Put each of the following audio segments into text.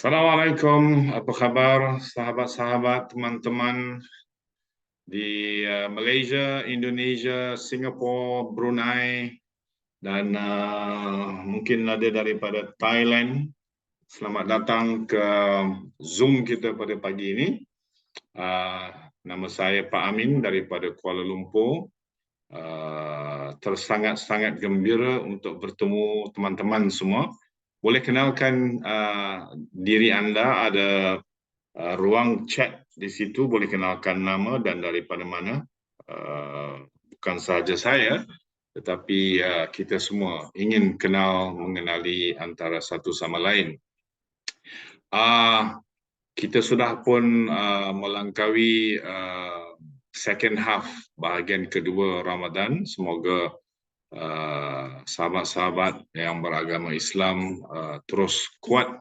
Assalamualaikum, apa kabar sahabat-sahabat, teman-teman di Malaysia, Indonesia, Singapura, Brunei, dan mungkin ada daripada Thailand. Selamat datang ke Zoom kita pada pagi ini. Nama saya Pak Amin daripada Kuala Lumpur. Tersangat-sangat gembira untuk bertemu teman-teman semua. Boleh kenalkan diri anda, ada ruang chat di situ, boleh kenalkan nama dan daripada mana. Bukan sahaja saya, tetapi kita semua ingin mengenali antara satu sama lain. Kita sudah pun melangkaui second half, bahagian kedua Ramadan. Semoga sahabat-sahabat yang beragama Islam terus kuat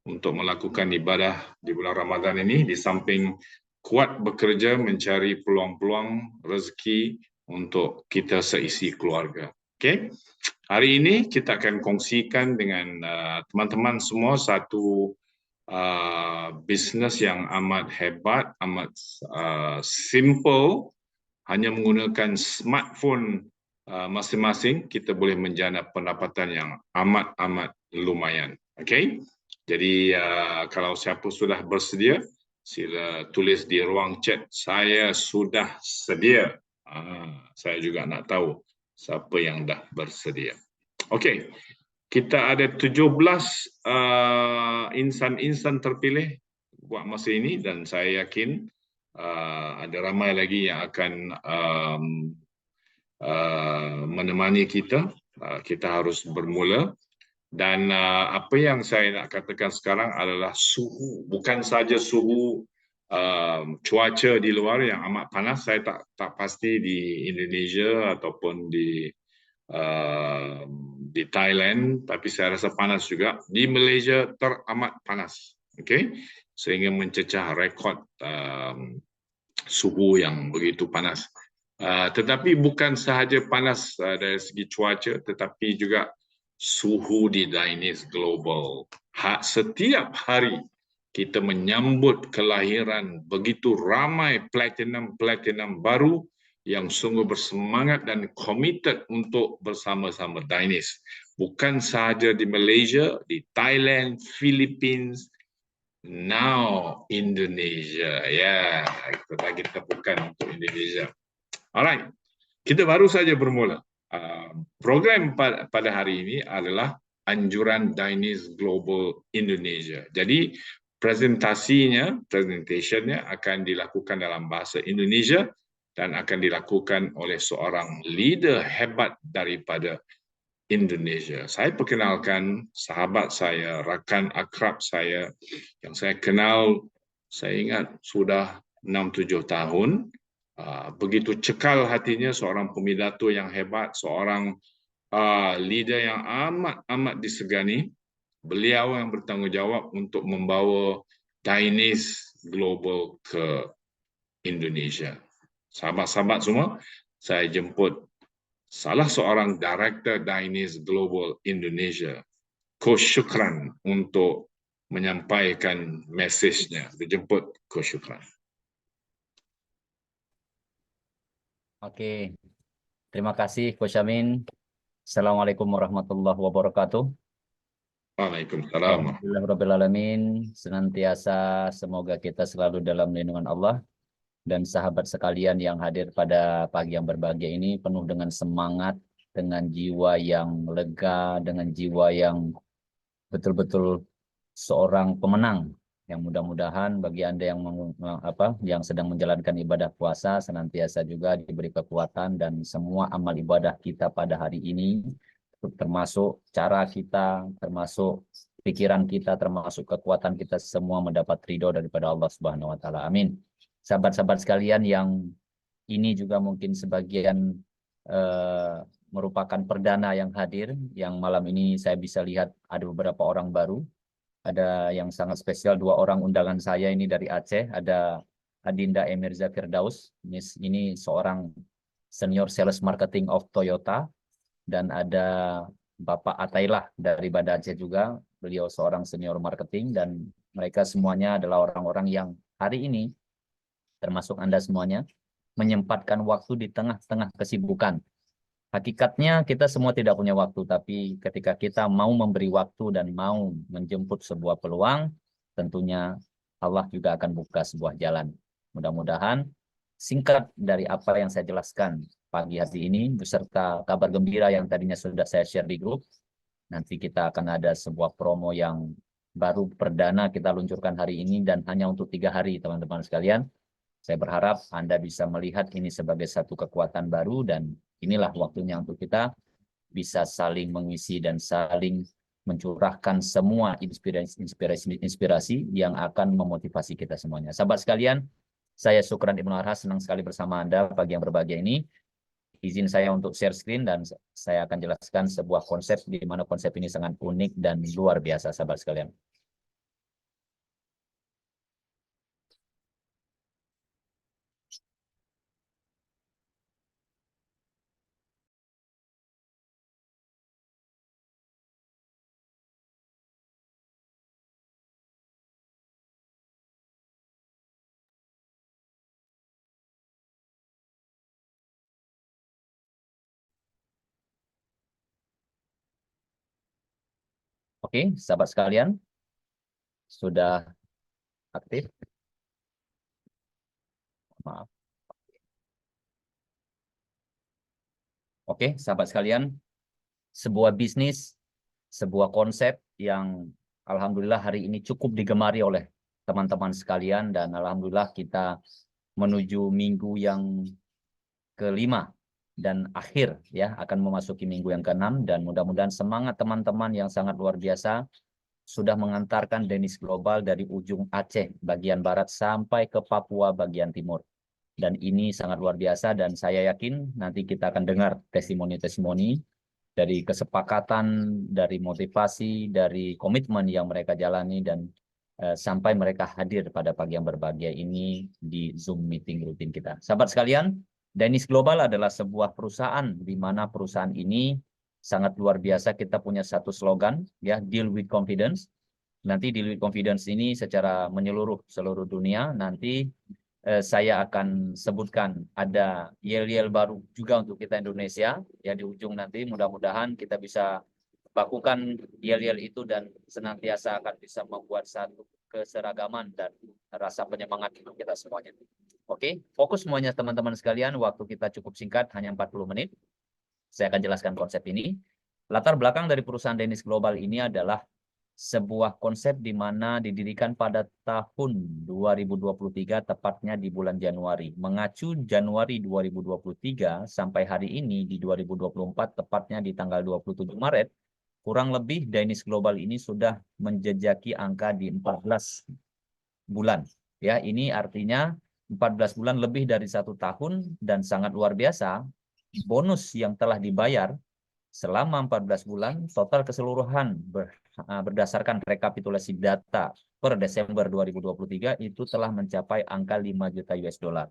untuk melakukan ibadah di bulan Ramadan ini, di samping kuat bekerja mencari peluang-peluang rezeki untuk kita seisi keluarga. Okay? Hari ini kita akan kongsikan dengan teman-teman semua satu bisnes yang amat hebat, amat simple, hanya menggunakan smartphone masing-masing kita boleh menjana pendapatan yang amat lumayan. Okay? Jadi kalau siapa sudah bersedia, sila tulis di ruang chat, saya sudah sedia. Saya juga nak tahu siapa yang dah bersedia. Okay, kita ada 17 insan-insan terpilih buat masa ini, dan saya yakin ada ramai lagi yang akan menemani kita. Kita harus bermula, dan apa yang saya nak katakan sekarang adalah suhu, bukan saja suhu cuaca di luar yang amat panas. Saya tak pasti di Indonesia ataupun di Thailand, tapi saya rasa panas juga. Di Malaysia teramat panas, okay? Sehingga mencecah rekod suhu yang begitu panas. Tetapi bukan sahaja panas dari segi cuaca, tetapi juga suhu di Dainis Global. Setiap hari kita menyambut kelahiran begitu ramai platinum baru yang sungguh bersemangat dan committed untuk bersama-sama Dainis. Bukan sahaja di Malaysia, di Thailand, Philippines, now Indonesia. Ya, kita bagi tepukan untuk Indonesia. Alright, kita baru saja bermula. Program pada hari ini adalah anjuran Dainis Global Indonesia. Jadi presentationnya akan dilakukan dalam bahasa Indonesia dan akan dilakukan oleh seorang leader hebat daripada Indonesia. Saya perkenalkan sahabat saya, rakan akrab saya yang saya kenal, saya ingat sudah 6-7 tahun. Begitu cekal hatinya, seorang pemidato yang hebat, seorang leader yang amat disegani. Beliau yang bertanggungjawab untuk membawa Dainis Global ke Indonesia. Sahabat-sahabat semua, saya jemput salah seorang Director Dainis Global Indonesia, Coach Syukran, untuk menyampaikan mesejnya. Dijemput Coach Syukran. Oke, terima kasih Coach Amin. Assalamualaikum warahmatullahi wabarakatuh. Waalaikumsalam. Alhamdulillahirrahmanirrahim. Senantiasa semoga kita selalu dalam lindungan Allah, dan sahabat sekalian yang hadir pada pagi yang berbahagia ini penuh dengan semangat, dengan jiwa yang lega, dengan jiwa yang betul-betul seorang pemenang. Yang mudah-mudahan bagi Anda yang sedang menjalankan ibadah puasa senantiasa juga diberi kekuatan, dan semua amal ibadah kita pada hari ini, termasuk cara kita, termasuk pikiran kita, termasuk kekuatan kita, semua mendapat ridho daripada Allah Subhanahu wa taala. Amin. Sahabat-sahabat sekalian yang ini juga mungkin sebagian merupakan perdana yang hadir, yang malam ini saya bisa lihat ada beberapa orang baru. Ada yang sangat spesial, 2 orang undangan saya ini dari Aceh. Ada Adinda Emirza Firdaus, ini seorang senior sales marketing of Toyota, dan ada Bapak Atailah dari Banda Aceh juga, beliau seorang senior marketing, dan Mereka semuanya adalah orang-orang yang hari ini, termasuk Anda semuanya, menyempatkan waktu di tengah-tengah kesibukan. Hakikatnya kita semua tidak punya waktu, tapi ketika kita mau memberi waktu dan mau menjemput sebuah peluang, tentunya Allah juga akan buka sebuah jalan. Mudah-mudahan singkat dari apa yang saya jelaskan pagi hari ini, beserta kabar gembira yang tadinya sudah saya share di grup, nanti kita akan ada sebuah promo yang baru perdana kita luncurkan hari ini dan hanya untuk 3 hari, teman-teman sekalian. Saya berharap Anda bisa melihat ini sebagai satu kekuatan baru dan inilah waktunya untuk kita bisa saling mengisi dan saling mencurahkan semua inspirasi yang akan memotivasi kita semuanya. Sahabat sekalian, saya Syukran Ibnu Arhas, senang sekali bersama Anda pagi yang berbahagia ini. Izin saya untuk share screen dan saya akan jelaskan sebuah konsep di mana konsep ini sangat unik dan luar biasa, sahabat sekalian. Oke, sahabat sekalian, sudah aktif? Maaf. Oke, sahabat sekalian, sebuah bisnis, sebuah konsep yang alhamdulillah hari ini cukup digemari oleh teman-teman sekalian dan alhamdulillah kita menuju minggu yang kelima dan akhir ya, akan memasuki minggu yang keenam dan mudah-mudahan semangat teman-teman yang sangat luar biasa sudah mengantarkan Denis Global dari ujung Aceh bagian barat sampai ke Papua bagian timur. Dan ini sangat luar biasa dan saya yakin nanti kita akan dengar testimoni-testimoni dari kesepakatan, dari motivasi, dari komitmen yang mereka jalani dan sampai mereka hadir pada pagi yang berbahagia ini di Zoom meeting rutin kita. Sahabat sekalian, Denis Global adalah sebuah perusahaan di mana perusahaan ini sangat luar biasa. Kita punya satu slogan ya, Deal with Confidence. Nanti Deal with Confidence ini secara menyeluruh seluruh dunia. Nanti saya akan sebutkan ada yel-yel baru juga untuk kita Indonesia ya di ujung nanti. Mudah-mudahan kita bisa bakukan yel-yel itu dan senantiasa akan bisa membuat satu keseragaman dan rasa penyemangat untuk kita semuanya. Oke, fokus semuanya teman-teman sekalian. Waktu kita cukup singkat, hanya 40 menit. Saya akan jelaskan konsep ini. Latar belakang dari perusahaan Denis Global ini adalah sebuah konsep di mana didirikan pada tahun 2023, tepatnya di bulan Januari. Mengacu Januari 2023 sampai hari ini di 2024, tepatnya di tanggal 27 Maret, kurang lebih Denis Global ini sudah menjejaki angka di 14 bulan. Ya, ini artinya 14 bulan lebih dari 1 tahun dan sangat luar biasa. Bonus yang telah dibayar selama 14 bulan, total keseluruhan berdasarkan rekapitulasi data per Desember 2023 itu telah mencapai angka 5 juta US dollar.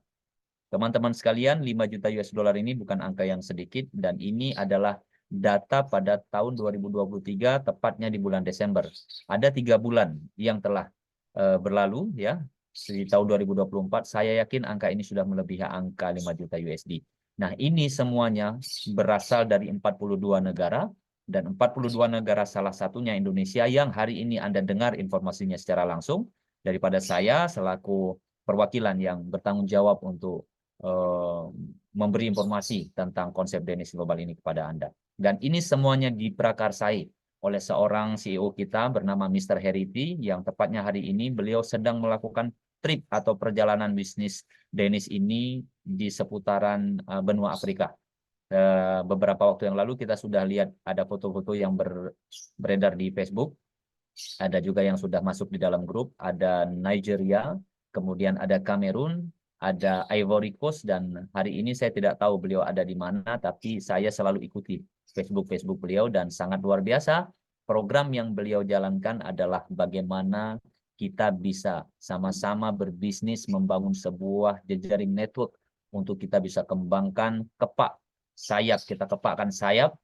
Teman-teman sekalian, 5 juta US dollar ini bukan angka yang sedikit dan ini adalah data pada tahun 2023, tepatnya di bulan Desember. Ada 3 bulan yang telah berlalu ya, di tahun 2024, saya yakin angka ini sudah melebihi angka 5 juta USD. Nah, ini semuanya berasal dari 42 negara, dan 42 negara salah satunya Indonesia yang hari ini Anda dengar informasinya secara langsung daripada saya selaku perwakilan yang bertanggung jawab untuk memberi informasi tentang konsep Denis Global ini kepada Anda. Dan ini semuanya diprakarsai oleh seorang CEO kita bernama Mr. Herity, yang tepatnya hari ini beliau sedang melakukan trip atau perjalanan bisnis Denis ini di seputaran benua Afrika. Beberapa waktu yang lalu kita sudah lihat ada foto-foto yang beredar di Facebook, ada juga yang sudah masuk di dalam grup, ada Nigeria, kemudian ada Kamerun, ada Ivory Coast, dan hari ini saya tidak tahu beliau ada di mana, tapi saya selalu ikuti Facebook beliau dan sangat luar biasa. Program yang beliau jalankan adalah bagaimana kita bisa sama-sama berbisnis, membangun sebuah jejaring network untuk kita bisa kembangkan kepak sayap, kita kepakkan sayap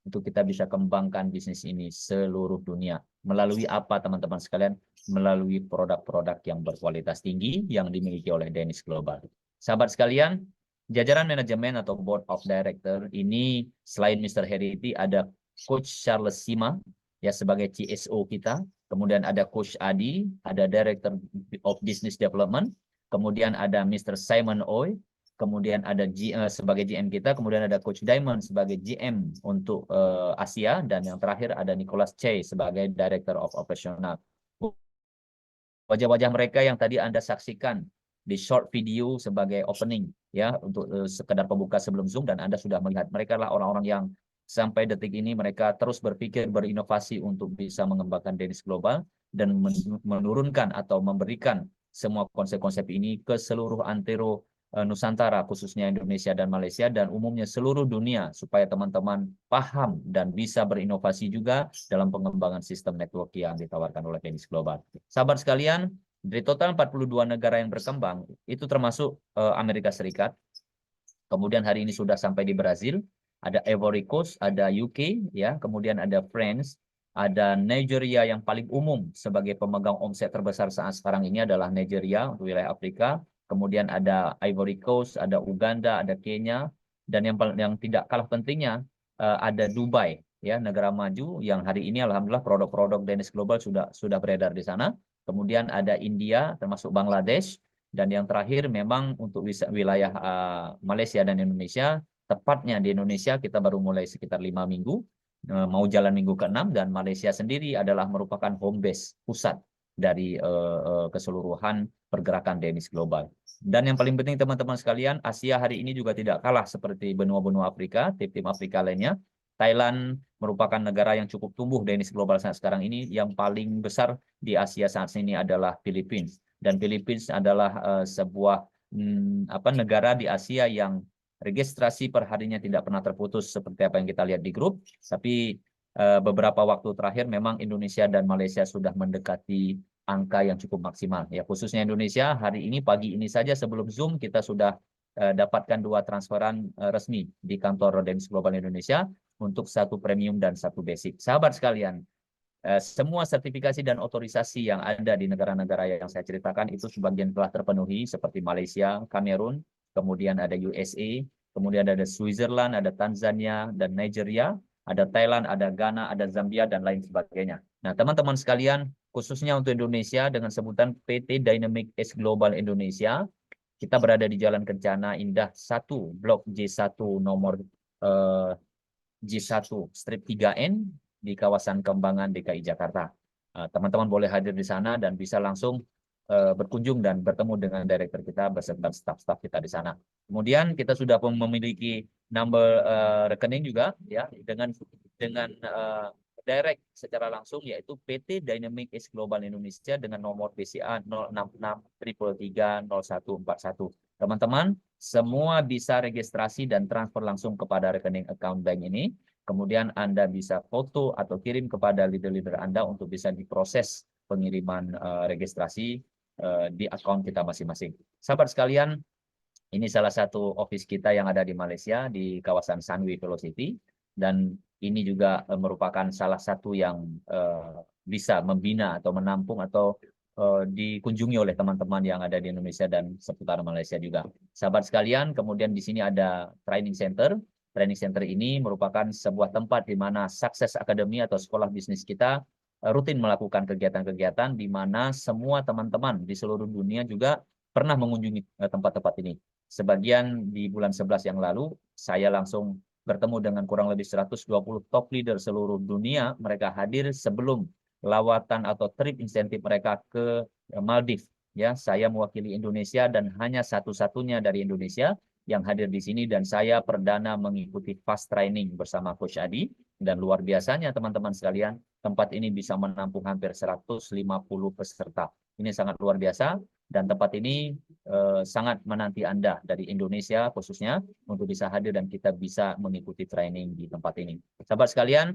untuk kita bisa kembangkan bisnis ini seluruh dunia. Melalui apa teman-teman sekalian? Melalui produk-produk yang berkualitas tinggi yang dimiliki oleh Danish Global. Sahabat sekalian, jajaran manajemen atau board of director ini selain Mr. Herity ada Coach Charles Sima ya sebagai CSO kita, kemudian ada Coach Adi, ada Director of Business Development, kemudian ada Mr. Simon Oy, kemudian ada sebagai GM kita, kemudian ada Coach Diamond sebagai GM untuk Asia, dan yang terakhir ada Nicholas Che sebagai Director of Operational. Wajah-wajah mereka yang tadi Anda saksikan di short video sebagai opening ya untuk sekedar pembuka sebelum Zoom, dan Anda sudah melihat mereka adalah orang-orang yang sampai detik ini mereka terus berpikir berinovasi untuk bisa mengembangkan Danish Global dan menurunkan atau memberikan semua konsep-konsep ini ke seluruh antero Nusantara, khususnya Indonesia dan Malaysia, dan umumnya seluruh dunia, supaya teman-teman paham dan bisa berinovasi juga dalam pengembangan sistem network yang ditawarkan oleh Danish Global. Sahabat sekalian, dari total 42 negara yang berkembang, itu termasuk Amerika Serikat, kemudian hari ini sudah sampai di Brazil, ada Ivory Coast, ada UK, ya, kemudian ada France, ada Nigeria yang paling umum sebagai pemegang omset terbesar saat sekarang ini adalah Nigeria untuk wilayah Afrika. Kemudian ada Ivory Coast, ada Uganda, ada Kenya, dan yang tidak kalah pentingnya ada Dubai, ya, negara maju yang hari ini alhamdulillah produk-produk Danish Global sudah beredar di sana. Kemudian ada India, termasuk Bangladesh, dan yang terakhir memang untuk wilayah Malaysia dan Indonesia, tepatnya di Indonesia kita baru mulai sekitar 5 minggu, mau jalan minggu ke-6, dan Malaysia sendiri adalah merupakan home base pusat dari keseluruhan pergerakan Danish Global. Dan yang paling penting teman-teman sekalian, Asia hari ini juga tidak kalah seperti benua-benua Afrika, tim-tim Afrika lainnya. Thailand merupakan negara yang cukup tumbuh Danish Global saat sekarang ini. Yang paling besar di Asia saat ini adalah Philippines. Dan Philippines adalah sebuah negara di Asia yang registrasi per harinya tidak pernah terputus seperti apa yang kita lihat di grup. Tapi beberapa waktu terakhir memang Indonesia dan Malaysia sudah mendekati angka yang cukup maksimal. Ya, khususnya Indonesia, hari ini pagi ini saja sebelum Zoom kita sudah dapatkan 2 transferan resmi di kantor Danish Global Indonesia untuk 1 premium dan 1 basic. Sahabat sekalian, semua sertifikasi dan otorisasi yang ada di negara-negara yang saya ceritakan itu sebagian telah terpenuhi seperti Malaysia, Kamerun, kemudian ada USA, kemudian ada Switzerland, ada Tanzania, dan Nigeria, ada Thailand, ada Ghana, ada Zambia, dan lain sebagainya. Nah, teman-teman sekalian, khususnya untuk Indonesia dengan sebutan PT Dynamic S Global Indonesia, kita berada di Jalan Kencana Indah 1, Blok J1 nomor J1 strip 3N di kawasan Kembangan DKI Jakarta. Teman-teman boleh hadir di sana dan bisa langsung berkunjung dan bertemu dengan direktur kita beserta staf-staf kita di sana. Kemudian kita sudah memiliki number rekening juga ya dengan direct secara langsung, yaitu PT Dynamic S Global Indonesia dengan nomor BCA 066333141. Teman-teman semua bisa registrasi dan transfer langsung kepada rekening account bank ini. Kemudian Anda bisa foto atau kirim kepada leader-leader Anda untuk bisa diproses pengiriman registrasi di akun kita masing-masing. Sahabat sekalian, ini salah satu office kita yang ada di Malaysia di kawasan Sunway Velocity, dan ini juga merupakan salah satu yang bisa membina atau menampung atau dikunjungi oleh teman-teman yang ada di Indonesia dan seputar Malaysia juga. Sahabat sekalian, kemudian di sini ada training center. Training center ini merupakan sebuah tempat di mana Success Academy atau sekolah bisnis kita rutin melakukan kegiatan-kegiatan di mana semua teman-teman di seluruh dunia juga pernah mengunjungi tempat-tempat ini. Sebagian di bulan 11 yang lalu, saya langsung bertemu dengan kurang lebih 120 top leader seluruh dunia. Mereka hadir sebelum lawatan atau trip insentif mereka ke Maldives. Ya, saya mewakili Indonesia dan hanya satu-satunya dari Indonesia yang hadir di sini, dan saya perdana mengikuti fast training bersama Coach Adi. Dan luar biasanya teman-teman sekalian, tempat ini bisa menampung hampir 150 peserta. Ini sangat luar biasa, dan tempat ini sangat menanti Anda dari Indonesia khususnya untuk bisa hadir dan kita bisa mengikuti training di tempat ini. Sahabat sekalian,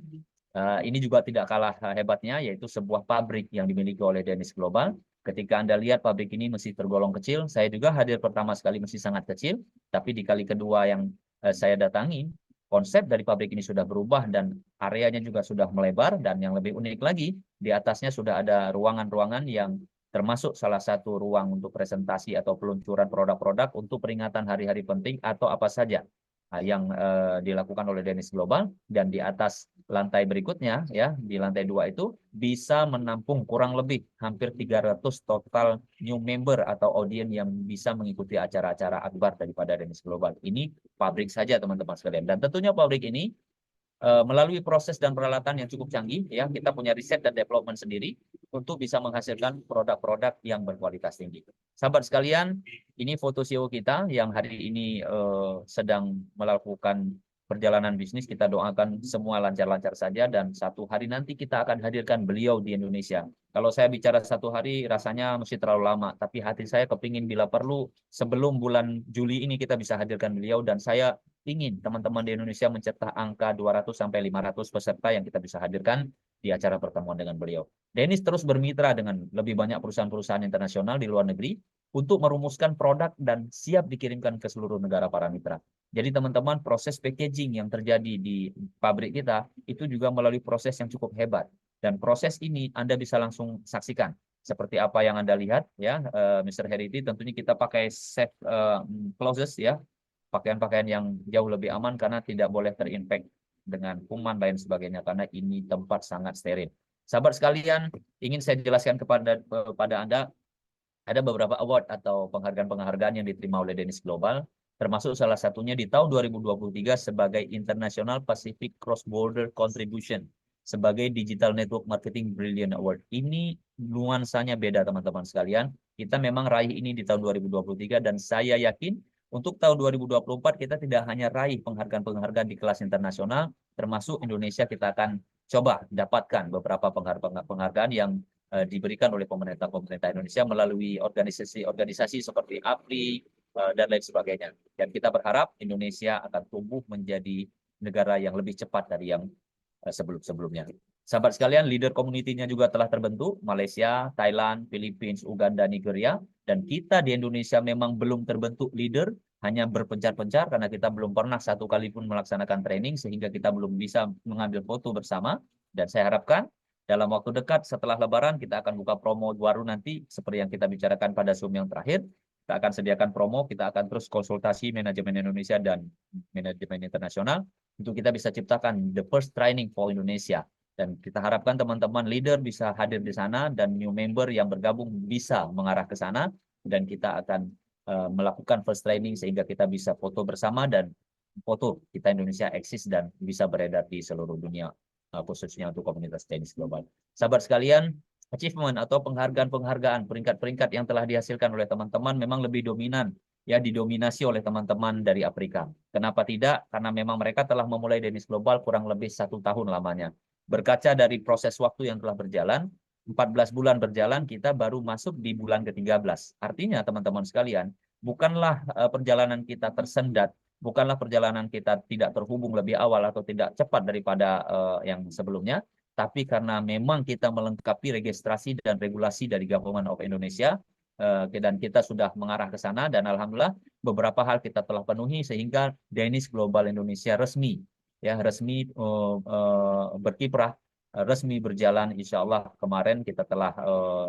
ini juga tidak kalah hebatnya, yaitu sebuah pabrik yang dimiliki oleh Danish Global. Ketika Anda lihat pabrik ini masih tergolong kecil, saya juga hadir pertama sekali masih sangat kecil, tapi di kali kedua yang saya datangi, konsep dari pabrik ini sudah berubah dan areanya juga sudah melebar, dan yang lebih unik lagi, di atasnya sudah ada ruangan-ruangan yang termasuk salah satu ruang untuk presentasi atau peluncuran produk-produk untuk peringatan hari-hari penting atau apa saja yang dilakukan oleh Danish Global. Dan di atas lantai berikutnya, ya, di lantai 2 itu bisa menampung kurang lebih hampir 300 total new member atau audiens yang bisa mengikuti acara-acara akbar daripada Danish Global. Ini pabrik saja teman-teman sekalian. Dan tentunya pabrik ini melalui proses dan peralatan yang cukup canggih, ya, kita punya riset dan development sendiri untuk bisa menghasilkan produk-produk yang berkualitas tinggi. Sahabat sekalian, ini foto CEO kita yang hari ini sedang melakukan perjalanan bisnis. Kita doakan semua lancar-lancar saja, dan satu hari nanti kita akan hadirkan beliau di Indonesia. Kalau saya bicara satu hari rasanya masih terlalu lama, tapi hati saya kepingin bila perlu sebelum bulan Juli ini kita bisa hadirkan beliau, dan saya ingin teman-teman di Indonesia mencetak angka 200 sampai 500 peserta yang kita bisa hadirkan di acara pertemuan dengan beliau. Dennis terus bermitra dengan lebih banyak perusahaan-perusahaan internasional di luar negeri untuk merumuskan produk dan siap dikirimkan ke seluruh negara para mitra. Jadi teman-teman, proses packaging yang terjadi di pabrik kita itu juga melalui proses yang cukup hebat. Dan proses ini Anda bisa langsung saksikan. Seperti apa yang Anda lihat, ya, Mr. Herity, tentunya kita pakai safe closes, ya, pakaian-pakaian yang jauh lebih aman karena tidak boleh terinfek dengan kuman lain sebagainya, karena ini tempat sangat steril. Sahabat sekalian, ingin saya jelaskan kepada Anda, ada beberapa award atau penghargaan-penghargaan yang diterima oleh Danish Global, termasuk salah satunya di tahun 2023 sebagai International Pacific Cross Border Contribution sebagai Digital Network Marketing Brilliant Award. Ini nuansanya beda teman-teman sekalian. Kita memang raih ini di tahun 2023, dan saya yakin untuk tahun 2024 kita tidak hanya raih penghargaan-penghargaan di kelas internasional, termasuk Indonesia kita akan coba dapatkan beberapa penghargaan yang diberikan oleh pemerintah Indonesia melalui organisasi-organisasi seperti APRI dan lain sebagainya. Dan kita berharap Indonesia akan tumbuh menjadi negara yang lebih cepat dari yang sebelum-sebelumnya. Sahabat sekalian, leader community-nya juga telah terbentuk, Malaysia, Thailand, Philippines, Uganda, Nigeria, dan kita di Indonesia memang belum terbentuk leader, hanya berpencar-pencar karena kita belum pernah satu kali pun melaksanakan training sehingga kita belum bisa mengambil foto bersama. Dan saya harapkan dalam waktu dekat setelah Lebaran kita akan buka promo baru nanti seperti yang kita bicarakan pada Zoom yang terakhir. Kita akan sediakan promo, kita akan terus konsultasi manajemen Indonesia dan manajemen internasional untuk kita bisa ciptakan the first training for Indonesia. Dan kita harapkan teman-teman leader bisa hadir di sana dan new member yang bergabung bisa mengarah ke sana, dan kita akan melakukan first training sehingga kita bisa foto bersama dan foto kita Indonesia eksis dan bisa beredar di seluruh dunia, khususnya untuk komunitas tenis global. Sahabat sekalian, achievement atau penghargaan-penghargaan, peringkat-peringkat yang telah dihasilkan oleh teman-teman memang lebih dominan, ya, didominasi oleh teman-teman dari Afrika. Kenapa tidak? Karena memang mereka telah memulai Danish Global kurang lebih 1 tahun lamanya. Berkaca dari proses waktu yang telah berjalan, 14 bulan berjalan, kita baru masuk di bulan ke-13. Artinya teman-teman sekalian, bukanlah perjalanan kita tersendat, bukanlah perjalanan kita tidak terhubung lebih awal atau tidak cepat daripada yang sebelumnya, tapi karena memang kita melengkapi registrasi dan regulasi dari Government of Indonesia, dan kita sudah mengarah ke sana, dan alhamdulillah beberapa hal kita telah penuhi sehingga Danish Global Indonesia resmi, ya, resmi berkiprah, resmi berjalan. Insya Allah kemarin kita telah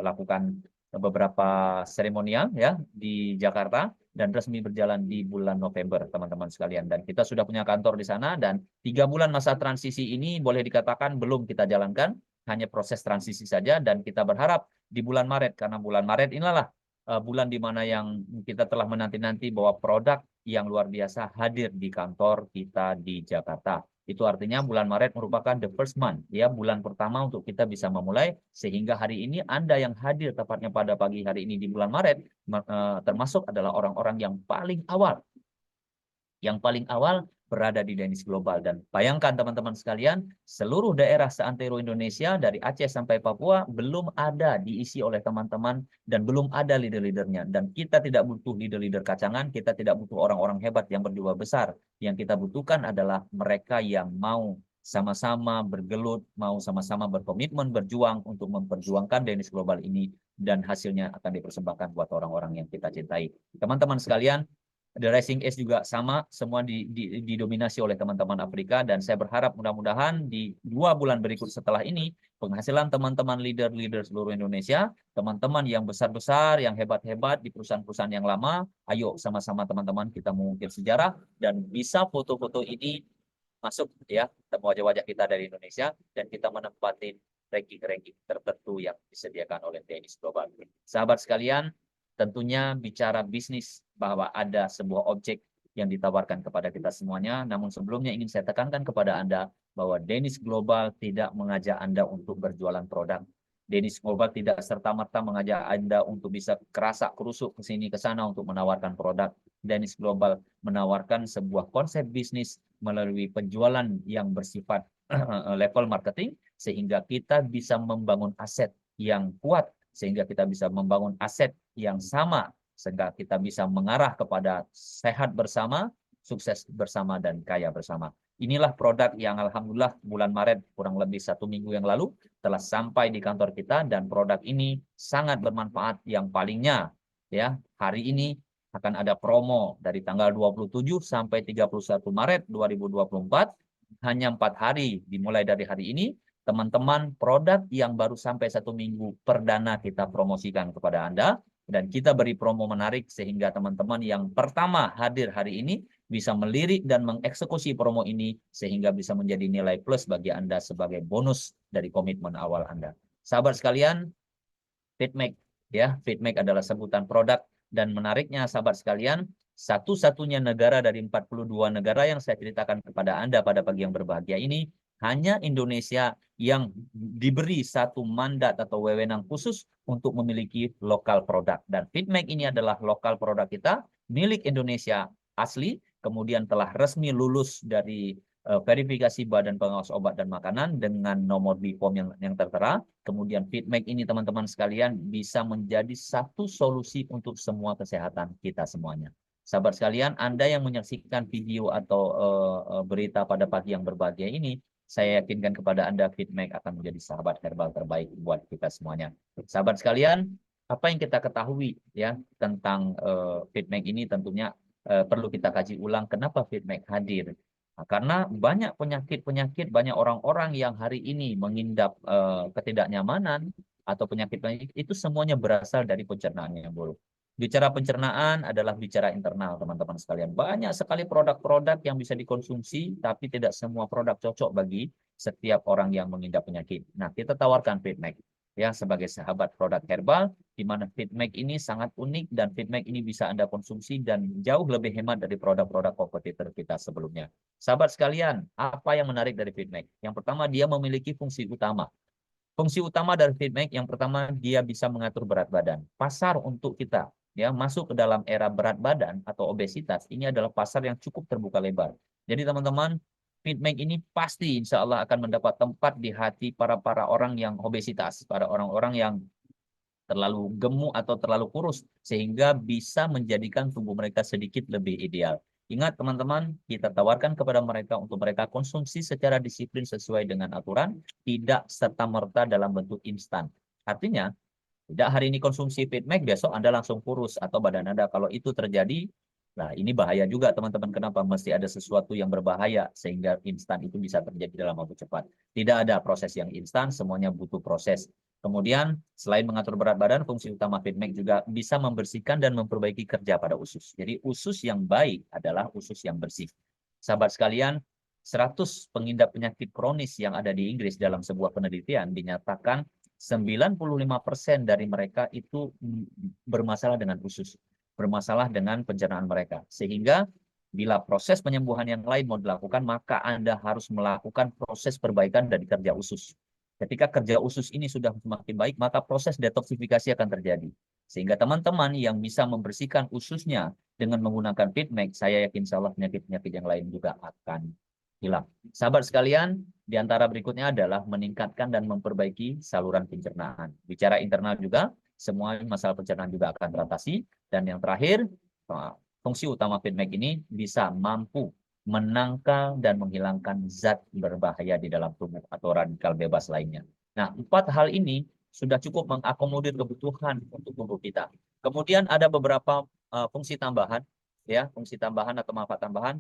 lakukan beberapa seremonial, ya, di Jakarta, dan resmi berjalan di bulan November teman-teman sekalian. Dan kita sudah punya kantor di sana, dan 3 bulan masa transisi ini boleh dikatakan belum kita jalankan, hanya proses transisi saja, dan kita berharap di bulan Maret, karena bulan Maret inilah bulan di mana yang kita telah menanti-nanti bahwa produk yang luar biasa hadir di kantor kita di Jakarta. Itu artinya bulan Maret merupakan the first month, ya, bulan pertama untuk kita bisa memulai, sehingga hari ini Anda yang hadir tepatnya pada pagi hari ini di bulan Maret termasuk adalah orang-orang yang paling awal berada di Danish Global. Dan bayangkan teman-teman sekalian, seluruh daerah seantero Indonesia dari Aceh sampai Papua belum ada diisi oleh teman-teman dan belum ada leader-leadernya. Dan kita tidak butuh leader-leader kacangan, kita tidak butuh orang-orang hebat yang berjiwa besar. Yang kita butuhkan adalah mereka yang mau sama-sama bergelut, mau sama-sama berkomitmen, berjuang untuk memperjuangkan Danish Global ini, dan hasilnya akan dipersembahkan buat orang-orang yang kita cintai. Teman-teman sekalian, The Rising Age juga sama, semua didominasi oleh teman-teman Afrika, dan saya berharap mudah-mudahan di 2 bulan berikut setelah ini, penghasilan teman-teman leader-leader seluruh Indonesia, teman-teman yang besar-besar, yang hebat-hebat di perusahaan-perusahaan yang lama, ayo sama-sama teman-teman kita mengukir sejarah, dan bisa foto-foto ini masuk ya, temu wajah-wajah kita dari Indonesia, dan kita menempati ranking-ranking tertentu yang disediakan oleh Danish Global. Sahabat sekalian, tentunya bicara bisnis bahwa ada sebuah objek yang ditawarkan kepada kita semuanya. Namun sebelumnya ingin saya tekankan kepada Anda bahwa Danish Global tidak mengajak Anda untuk berjualan produk. Danish Global tidak serta-merta mengajak Anda untuk bisa kerasak kerusuk ke sini ke sana untuk menawarkan produk. Danish Global menawarkan sebuah konsep bisnis melalui penjualan yang bersifat level marketing, sehingga kita bisa membangun aset yang kuat, sehingga kita bisa membangun aset yang sama, sehingga kita bisa mengarah kepada sehat bersama, sukses bersama, dan kaya bersama. Inilah produk yang alhamdulillah bulan Maret kurang lebih 1 minggu yang lalu telah sampai di kantor kita, dan produk ini sangat bermanfaat. Yang palingnya ya, hari ini akan ada promo dari tanggal 27 sampai 31 Maret 2024, hanya 4 hari dimulai dari hari ini. Teman-teman, produk yang baru sampai 1 minggu perdana kita promosikan kepada Anda, dan kita beri promo menarik sehingga teman-teman yang pertama hadir hari ini bisa melirik dan mengeksekusi promo ini sehingga bisa menjadi nilai plus bagi Anda sebagai bonus dari komitmen awal Anda. Sahabat sekalian, FitMake ya, FitMake adalah sebutan produk, dan menariknya sahabat sekalian, satu-satunya negara dari 42 negara yang saya ceritakan kepada Anda pada pagi yang berbahagia ini, hanya Indonesia yang diberi satu mandat atau wewenang khusus untuk memiliki lokal produk. Dan FitMake ini adalah lokal produk kita, milik Indonesia asli, kemudian telah resmi lulus dari verifikasi Badan Pengawas Obat dan Makanan dengan nomor BPOM yang tertera. Kemudian FitMake ini teman-teman sekalian bisa menjadi satu solusi untuk semua kesehatan kita semuanya. Sahabat sekalian, Anda yang menyaksikan video atau berita pada pagi yang berbahagia ini, saya yakinkan kepada Anda FitMake akan menjadi sahabat herbal terbaik buat kita semuanya. Sahabat sekalian, apa yang kita ketahui ya tentang FitMake ini tentunya perlu kita kaji ulang kenapa FitMake hadir. Nah, karena banyak penyakit-penyakit, banyak orang-orang yang hari ini mengidap ketidaknyamanan atau penyakit-penyakit itu semuanya berasal dari pencernaan yang buruk. Bicara pencernaan adalah bicara internal, teman-teman sekalian. Banyak sekali produk-produk yang bisa dikonsumsi, tapi tidak semua produk cocok bagi setiap orang yang mengidap penyakit. Nah, kita tawarkan FitMake ya sebagai sahabat produk herbal, di mana FitMake ini sangat unik, dan FitMake ini bisa Anda konsumsi dan jauh lebih hemat dari produk-produk kompetitor kita sebelumnya. Sahabat sekalian, apa yang menarik dari FitMake? Yang pertama, dia memiliki fungsi utama. Fungsi utama dari FitMake yang pertama, dia bisa mengatur berat badan. Pasar untuk kita ya masuk ke dalam era berat badan atau obesitas, ini adalah pasar yang cukup terbuka lebar. Jadi teman-teman, FitMake ini pasti insya Allah akan mendapat tempat di hati para orang yang obesitas, para orang-orang yang terlalu gemuk atau terlalu kurus, sehingga bisa menjadikan tubuh mereka sedikit lebih ideal. Ingat teman-teman, kita tawarkan kepada mereka untuk mereka konsumsi secara disiplin sesuai dengan aturan, tidak serta-merta dalam bentuk instan. Artinya, tidak hari ini konsumsi FitMake, besok Anda langsung kurus atau badan Anda. Kalau itu terjadi, nah ini bahaya juga teman-teman. Kenapa? Mesti ada sesuatu yang berbahaya sehingga instan itu bisa terjadi dalam waktu cepat. Tidak ada proses yang instan, semuanya butuh proses. Kemudian, selain mengatur berat badan, fungsi utama FitMake juga bisa membersihkan dan memperbaiki kerja pada usus. Jadi usus yang baik adalah usus yang bersih. Sahabat sekalian, 100 pengidap penyakit kronis yang ada di Inggris dalam sebuah penelitian dinyatakan 95% dari mereka itu bermasalah dengan usus, bermasalah dengan pencernaan mereka. Sehingga bila proses penyembuhan yang lain mau dilakukan, maka Anda harus melakukan proses perbaikan dari kerja usus. Ketika kerja usus ini sudah semakin baik, maka proses detoksifikasi akan terjadi. Sehingga teman-teman yang bisa membersihkan ususnya dengan menggunakan FitMake, saya yakin insya Allah penyakit-penyakit yang lain juga akan hilang. Sahabat sekalian, di antara berikutnya adalah meningkatkan dan memperbaiki saluran pencernaan. Bicara internal juga, semua masalah pencernaan juga akan teratasi. Dan yang terakhir, fungsi utama FitMake ini bisa mampu menangkal dan menghilangkan zat berbahaya di dalam tubuh atau radikal bebas lainnya. Nah, 4 hal ini sudah cukup mengakomodir kebutuhan untuk tubuh kita. Kemudian ada beberapa fungsi tambahan ya, fungsi tambahan atau manfaat tambahan.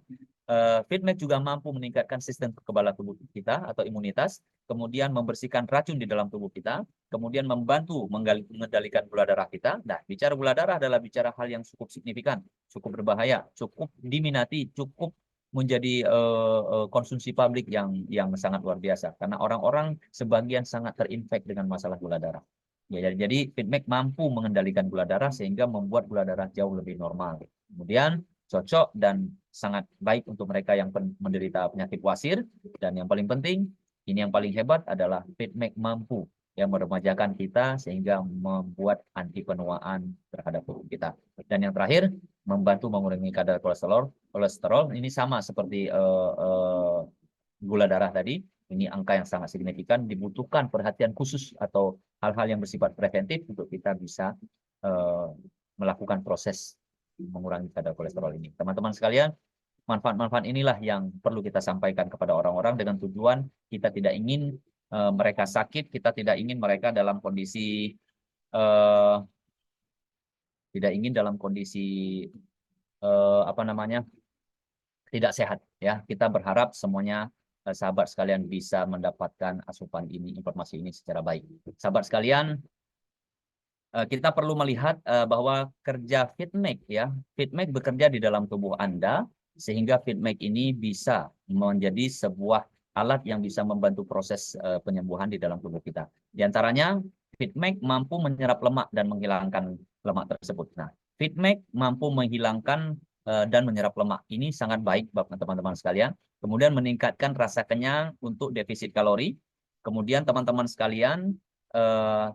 FeedMac juga mampu meningkatkan sistem kekebalan tubuh kita atau imunitas, kemudian membersihkan racun di dalam tubuh kita, kemudian membantu mengendalikan gula darah kita. Nah, bicara gula darah adalah bicara hal yang cukup signifikan, cukup berbahaya, cukup diminati, cukup menjadi konsumsi publik yang sangat luar biasa. Karena orang-orang sebagian sangat terinfek dengan masalah gula darah. Ya, jadi FeedMac mampu mengendalikan gula darah sehingga membuat gula darah jauh lebih normal. Kemudian cocok dan sangat baik untuk mereka yang menderita penyakit wasir. Dan yang paling penting, ini yang paling hebat adalah FeedMac mampu yang meremajakan kita sehingga membuat anti penuaan terhadap tubuh kita. Dan yang terakhir, membantu mengurangi kadar kolesterol. Kolesterol ini sama seperti gula darah tadi. Ini angka yang sangat signifikan, dibutuhkan perhatian khusus atau hal-hal yang bersifat preventif untuk kita bisa melakukan proses mengurangi kadar kolesterol ini. Teman-teman sekalian, manfaat-manfaat inilah yang perlu kita sampaikan kepada orang-orang dengan tujuan kita tidak ingin mereka sakit, kita tidak ingin mereka dalam kondisi tidak sehat, ya. Kita berharap semuanya sahabat sekalian bisa mendapatkan asupan ini, informasi ini secara baik. Sahabat sekalian, kita perlu melihat bahwa kerja FeedMac, ya, FeedMac bekerja di dalam tubuh Anda sehingga FeedMac ini bisa menjadi sebuah alat yang bisa membantu proses penyembuhan di dalam tubuh kita. Di antaranya, FeedMac mampu menyerap lemak dan menghilangkan lemak tersebut. Nah, FeedMac mampu menghilangkan dan menyerap lemak. Ini sangat baik buat teman-teman sekalian. Kemudian meningkatkan rasa kenyang untuk defisit kalori. Kemudian teman-teman sekalian,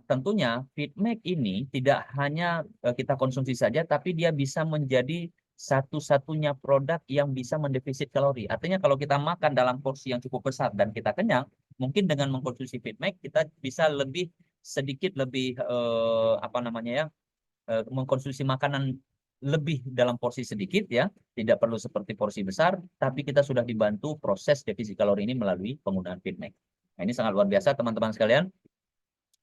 tentunya FeedMac ini tidak hanya kita konsumsi saja, tapi dia bisa menjadi satu-satunya produk yang bisa mendefisit kalori. Artinya kalau kita makan dalam porsi yang cukup besar dan kita kenyang, mungkin dengan mengkonsumsi FeedMac kita bisa sedikit lebih mengkonsumsi makanan lebih dalam porsi sedikit, ya, tidak perlu seperti porsi besar, tapi kita sudah dibantu proses defisit kalori ini melalui penggunaan FeedMac. Nah, ini sangat luar biasa teman-teman sekalian.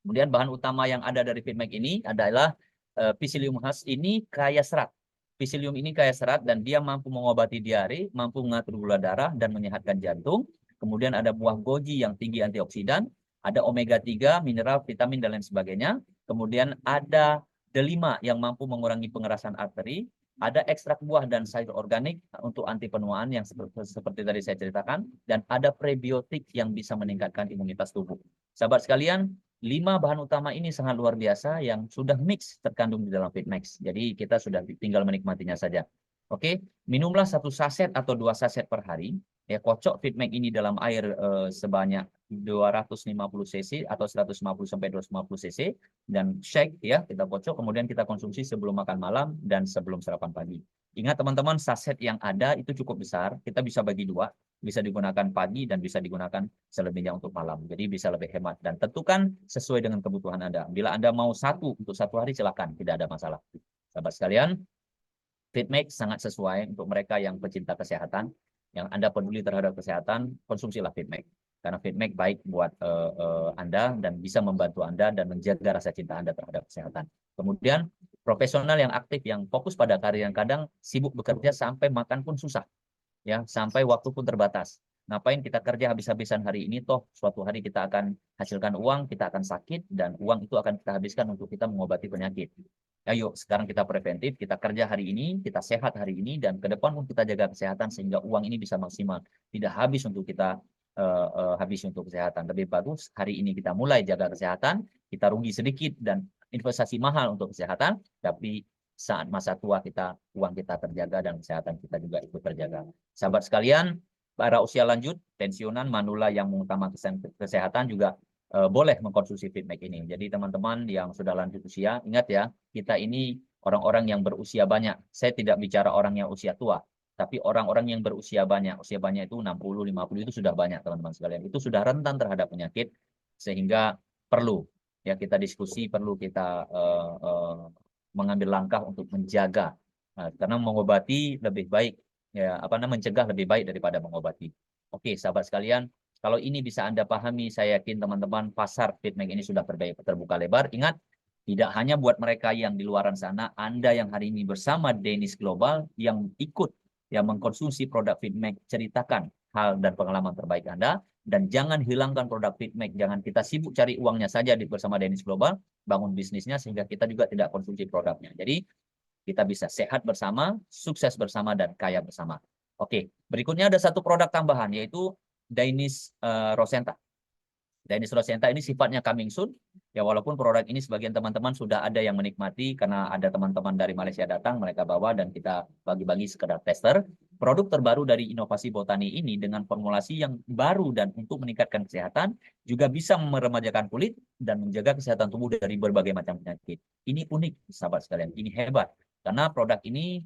Kemudian bahan utama yang ada dari FeedMac ini adalah Psyllium husk ini kaya serat. Psyllium ini kaya serat dan dia mampu mengobati diare, mampu mengatur gula darah dan menyehatkan jantung. Kemudian ada buah goji yang tinggi antioksidan, ada omega 3, mineral, vitamin dan lain sebagainya. Kemudian ada delima yang mampu mengurangi pengerasan arteri, ada ekstrak buah dan sayur organik untuk anti penuaan yang seperti tadi saya ceritakan, dan ada prebiotik yang bisa meningkatkan imunitas tubuh. Sahabat sekalian, 5 bahan utama ini sangat luar biasa yang sudah mix terkandung di dalam FeedMac. Jadi kita sudah tinggal menikmatinya saja. Oke, minumlah 1 saset atau 2 saset per hari. Ya, kocok FeedMac ini dalam air sebanyak 250 cc atau 150 sampai 250 cc dan shake, ya, kita kocok kemudian kita konsumsi sebelum makan malam dan sebelum sarapan pagi. Ingat teman-teman, saset yang ada itu cukup besar, kita bisa bagi 2. Bisa digunakan pagi dan bisa digunakan selebihnya untuk malam. Jadi bisa lebih hemat dan tentukan sesuai dengan kebutuhan Anda. Bila Anda mau untuk 1 hari silakan, tidak ada masalah. Sahabat sekalian, FeedMac sangat sesuai untuk mereka yang pecinta kesehatan, yang Anda peduli terhadap kesehatan, konsumsilah FeedMac. Karena FeedMac baik buat Anda dan bisa membantu Anda dan menjaga rasa cinta Anda terhadap kesehatan. Kemudian profesional yang aktif, yang fokus pada karir, yang kadang sibuk bekerja sampai makan pun susah, ya, sampai waktu pun terbatas. Ngapain kita kerja habis-habisan hari ini, toh suatu hari kita akan hasilkan uang, kita akan sakit, dan uang itu akan kita habiskan untuk kita mengobati penyakit. Ayo, sekarang kita preventif, kita kerja hari ini, kita sehat hari ini, dan ke depan pun kita jaga kesehatan sehingga uang ini bisa maksimal. Tidak habis untuk kita habis untuk kesehatan. Lebih bagus hari ini kita mulai jaga kesehatan, kita rugi sedikit dan investasi mahal untuk kesehatan, tapi saat masa tua uang kita terjaga dan kesehatan kita juga ikut terjaga. Sahabat sekalian, para usia lanjut, pensiunan, manula yang mengutamakan kesehatan juga boleh mengkonsumsi FeedMac ini. Jadi teman-teman yang sudah lanjut usia, ingat ya, kita ini orang-orang yang berusia banyak. Saya tidak bicara orang yang usia tua, tapi orang-orang yang berusia banyak. Usia banyak itu 60, 50 itu sudah banyak teman-teman sekalian. Itu sudah rentan terhadap penyakit, sehingga perlu, ya, kita diskusi, perlu kita mengambil langkah untuk menjaga, karena mengobati lebih baik, ya, mencegah lebih baik daripada mengobati. Oke, sahabat sekalian, kalau ini bisa Anda pahami, saya yakin teman-teman pasar FeedMac ini sudah terbuka lebar. Ingat, Tidak hanya buat mereka yang di luaran sana, Anda yang hari ini bersama Danish Global yang ikut yang mengkonsumsi produk Fitmake, ceritakan hal dan pengalaman terbaik Anda, dan jangan hilangkan produk Fitmake. Jangan kita sibuk cari uangnya saja bersama Danish Global, bangun bisnisnya sehingga kita juga tidak konsumsi produknya. Jadi kita bisa sehat bersama, sukses bersama, dan kaya bersama. Oke, berikutnya ada satu produk tambahan yaitu Danish Rosenta. Danish Rosenta ini sifatnya coming soon. Ya, walaupun produk ini sebagian teman-teman sudah ada yang menikmati karena ada teman-teman dari Malaysia datang, mereka bawa dan kita bagi-bagi sekedar tester. Produk terbaru dari inovasi botani ini dengan formulasi yang baru dan untuk meningkatkan kesehatan, juga bisa meremajakan kulit dan menjaga kesehatan tubuh dari berbagai macam penyakit. Ini unik, sahabat sekalian. Ini hebat. Karena produk ini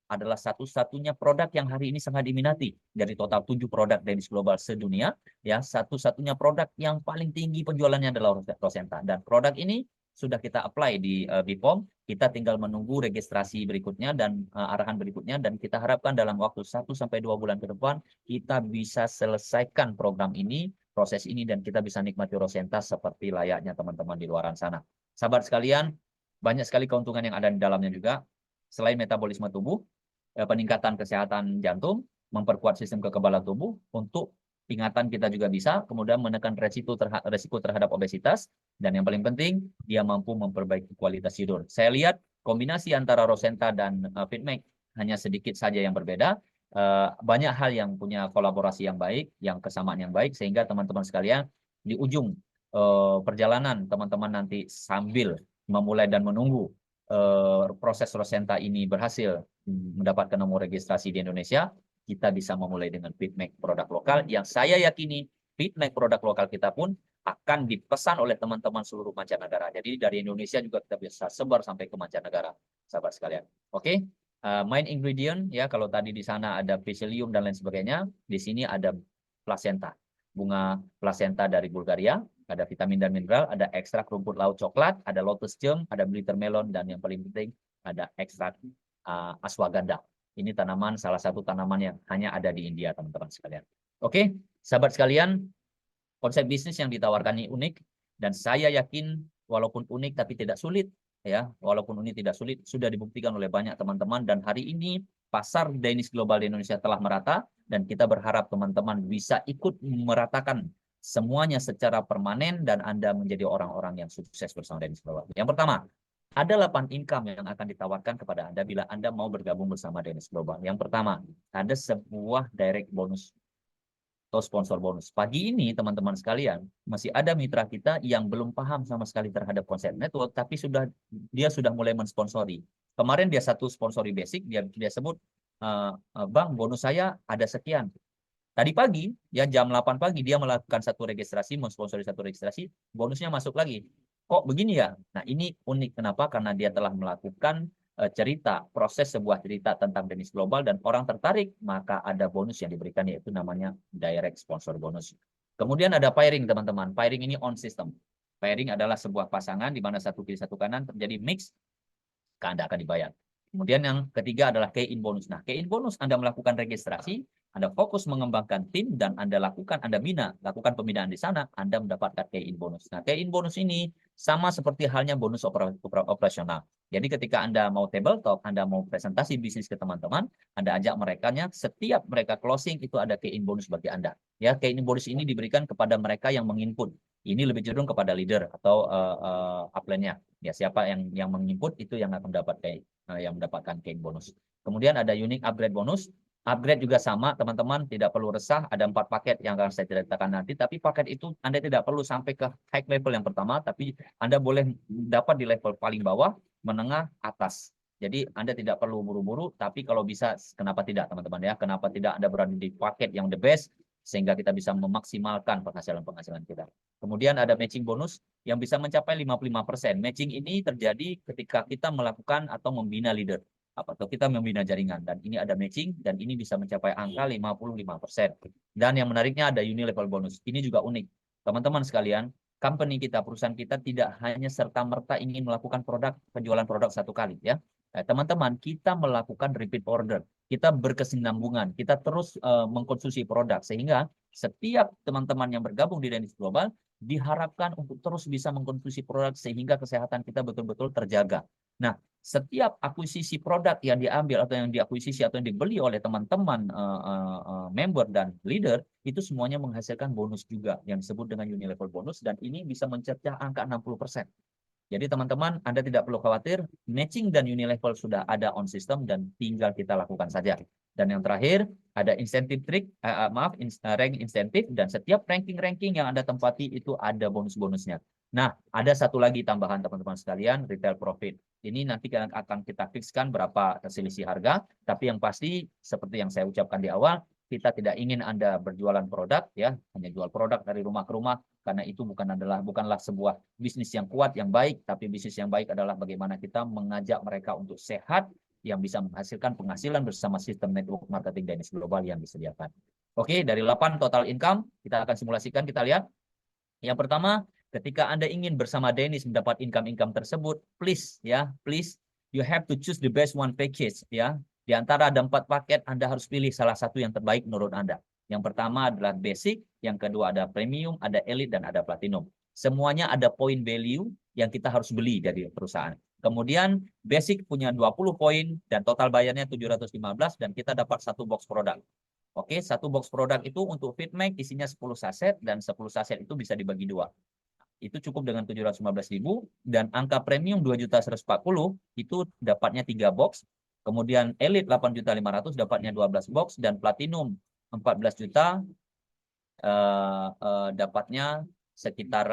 adalah satu-satunya produk yang hari ini sangat diminati. Dari total 7 produk Danish Global sedunia, ya satu-satunya produk yang paling tinggi penjualannya adalah Rosenta, dan produk ini sudah kita apply di BPOM. Kita tinggal menunggu registrasi berikutnya dan arahan berikutnya, dan kita harapkan dalam waktu 1-2 bulan ke depan kita bisa selesaikan program ini, proses ini, dan kita bisa nikmati Rosenta seperti layaknya teman-teman di luaran sana. Sahabat sekalian, banyak sekali keuntungan yang ada di dalamnya juga. Selain metabolisme tubuh, peningkatan kesehatan jantung, memperkuat sistem kekebalan tubuh, untuk ingatan kita juga bisa, kemudian menekan resiko terhadap obesitas, dan yang paling penting, dia mampu memperbaiki kualitas tidur. Saya lihat kombinasi antara Rosenta dan Fitmake hanya sedikit saja yang berbeda, banyak hal yang punya kolaborasi yang baik, yang kesamaan yang baik, sehingga teman-teman sekalian di ujung perjalanan teman-teman nanti sambil memulai dan menunggu proses Rosenta ini berhasil mendapatkan nomor registrasi di Indonesia, kita bisa memulai dengan Fitmake produk lokal yang saya yakini Fitmake produk lokal kita pun akan dipesan oleh teman-teman seluruh mancanegara. Jadi dari Indonesia juga kita bisa sebar sampai ke mancanegara, sahabat sekalian. Oke, main ingredient ya, kalau tadi di sana ada psyllium dan lain sebagainya, di sini ada placenta, bunga placenta dari Bulgaria, ada vitamin dan mineral, ada ekstrak rumput laut coklat, ada lotus gem, ada bitter melon, dan yang paling penting ada ekstrak ashwagandha. Ini tanaman, salah satu tanaman yang hanya ada di India, teman-teman sekalian. Oke, sahabat sekalian, konsep bisnis yang ditawarkan ini unik, dan saya yakin walaupun unik tapi tidak sulit, ya, walaupun unik tidak sulit, sudah dibuktikan oleh banyak teman-teman, dan hari ini pasar Danish Global di Indonesia telah merata, dan kita berharap teman-teman bisa ikut meratakan semuanya secara permanen, dan Anda menjadi orang-orang yang sukses bersama Danish Global. Yang pertama, ada 8 income yang akan ditawarkan kepada Anda bila Anda mau bergabung bersama Danish Global. Yang pertama, ada sebuah direct bonus atau sponsor bonus. Pagi ini teman-teman sekalian, masih ada mitra kita yang belum paham sama sekali terhadap konsep network, tapi dia sudah mulai mensponsori. Kemarin dia satu sponsori basic, dia sebut, Bang, bonus saya ada sekian. Tadi pagi, ya jam 8 pagi, dia melakukan satu registrasi, mensponsori satu registrasi, bonusnya masuk lagi. Kok begini ya? Nah, ini unik. Kenapa? Karena dia telah melakukan cerita, proses sebuah cerita tentang Danish Global, dan orang tertarik, maka ada bonus yang diberikan, yaitu namanya direct sponsor bonus. Kemudian ada pairing, teman-teman. Pairing ini on system. Pairing adalah sebuah pasangan di mana satu kiri satu kanan terjadi mix, Anda akan dibayar. Kemudian yang ketiga adalah key-in bonus. Nah, key-in bonus Anda melakukan registrasi, Anda fokus mengembangkan tim, dan Anda lakukan pembinaan di sana, Anda mendapatkan key-in bonus. Nah, key-in bonus ini sama seperti halnya bonus operasional. Jadi ketika Anda mau table talk, Anda mau presentasi bisnis ke teman-teman, Anda ajak merekanya, setiap mereka closing itu ada key-in bonus bagi Anda. Ya, key-in bonus ini diberikan kepada mereka yang menginput. Ini lebih cenderung kepada leader atau upline-nya. Ya, siapa yang menginput itu yang akan mendapatkan key-in bonus. Kemudian ada unique upgrade bonus. Upgrade juga sama, teman-teman, tidak perlu resah. Ada 4 paket yang akan saya ceritakan nanti. Tapi paket itu Anda tidak perlu sampai ke high level yang pertama, tapi Anda boleh dapat di level paling bawah, menengah, atas. Jadi Anda tidak perlu buru-buru, tapi kalau bisa, kenapa tidak, teman-teman ya? Kenapa tidak Anda berada di paket yang the best, sehingga kita bisa memaksimalkan penghasilan kita. Kemudian ada matching bonus yang bisa mencapai 55%. Matching ini terjadi ketika kita melakukan atau membina leader, atau kita membina jaringan, dan ini ada matching, dan ini bisa mencapai angka 55%. Dan yang menariknya ada unilevel bonus. Ini juga unik. Teman-teman sekalian, company kita, perusahaan kita tidak hanya serta-merta ingin melakukan penjualan produk satu kali ya. Teman-teman, kita melakukan repeat order. Kita berkesinambungan, kita terus mengkonsumsi produk, sehingga setiap teman-teman yang bergabung di Danish Global, diharapkan untuk terus bisa mengkonsumsi produk sehingga kesehatan kita betul-betul terjaga. Nah, setiap akuisisi produk yang diambil atau yang diakuisisi atau yang dibeli oleh teman-teman member dan leader, itu semuanya menghasilkan bonus juga yang disebut dengan unilevel bonus, dan ini bisa mencercah angka 60%. Jadi teman-teman, Anda tidak perlu khawatir, matching dan unilevel sudah ada on system dan tinggal kita lakukan saja. Dan yang terakhir, ada insentif rank insentif, dan setiap ranking-ranking yang Anda tempati itu ada bonus-bonusnya. Nah, ada satu lagi tambahan teman-teman sekalian, retail profit. Ini nanti akan kita fixkan berapa selisih harga, tapi yang pasti seperti yang saya ucapkan di awal, kita tidak ingin Anda berjualan produk, ya, hanya jual produk dari rumah ke rumah, karena itu bukanlah sebuah bisnis yang kuat, yang baik, tapi bisnis yang baik adalah bagaimana kita mengajak mereka untuk sehat, yang bisa menghasilkan penghasilan bersama sistem network marketing Danish Global yang disediakan. Oke, dari 8 total income, kita akan simulasikan, kita lihat. Yang pertama, ketika Anda ingin bersama Danish mendapat income-income tersebut, please, you have to choose the best one package, ya. Di antara ada 4 paket, Anda harus pilih salah satu yang terbaik menurut Anda. Yang pertama adalah basic, yang kedua ada premium, ada elite, dan ada platinum. Semuanya ada point value yang kita harus beli dari perusahaan. Kemudian basic punya 20 poin dan total bayarnya 715, dan kita dapat 1 box produk. Oke, 1 box produk itu untuk Fitmake isinya 10 saset, dan 10 saset itu bisa dibagi 2. Itu cukup dengan 715.000, dan angka premium 2.140 itu dapatnya 3 box. Kemudian elite 8.500 dapatnya 12 box, dan platinum 14 juta dapatnya sekitar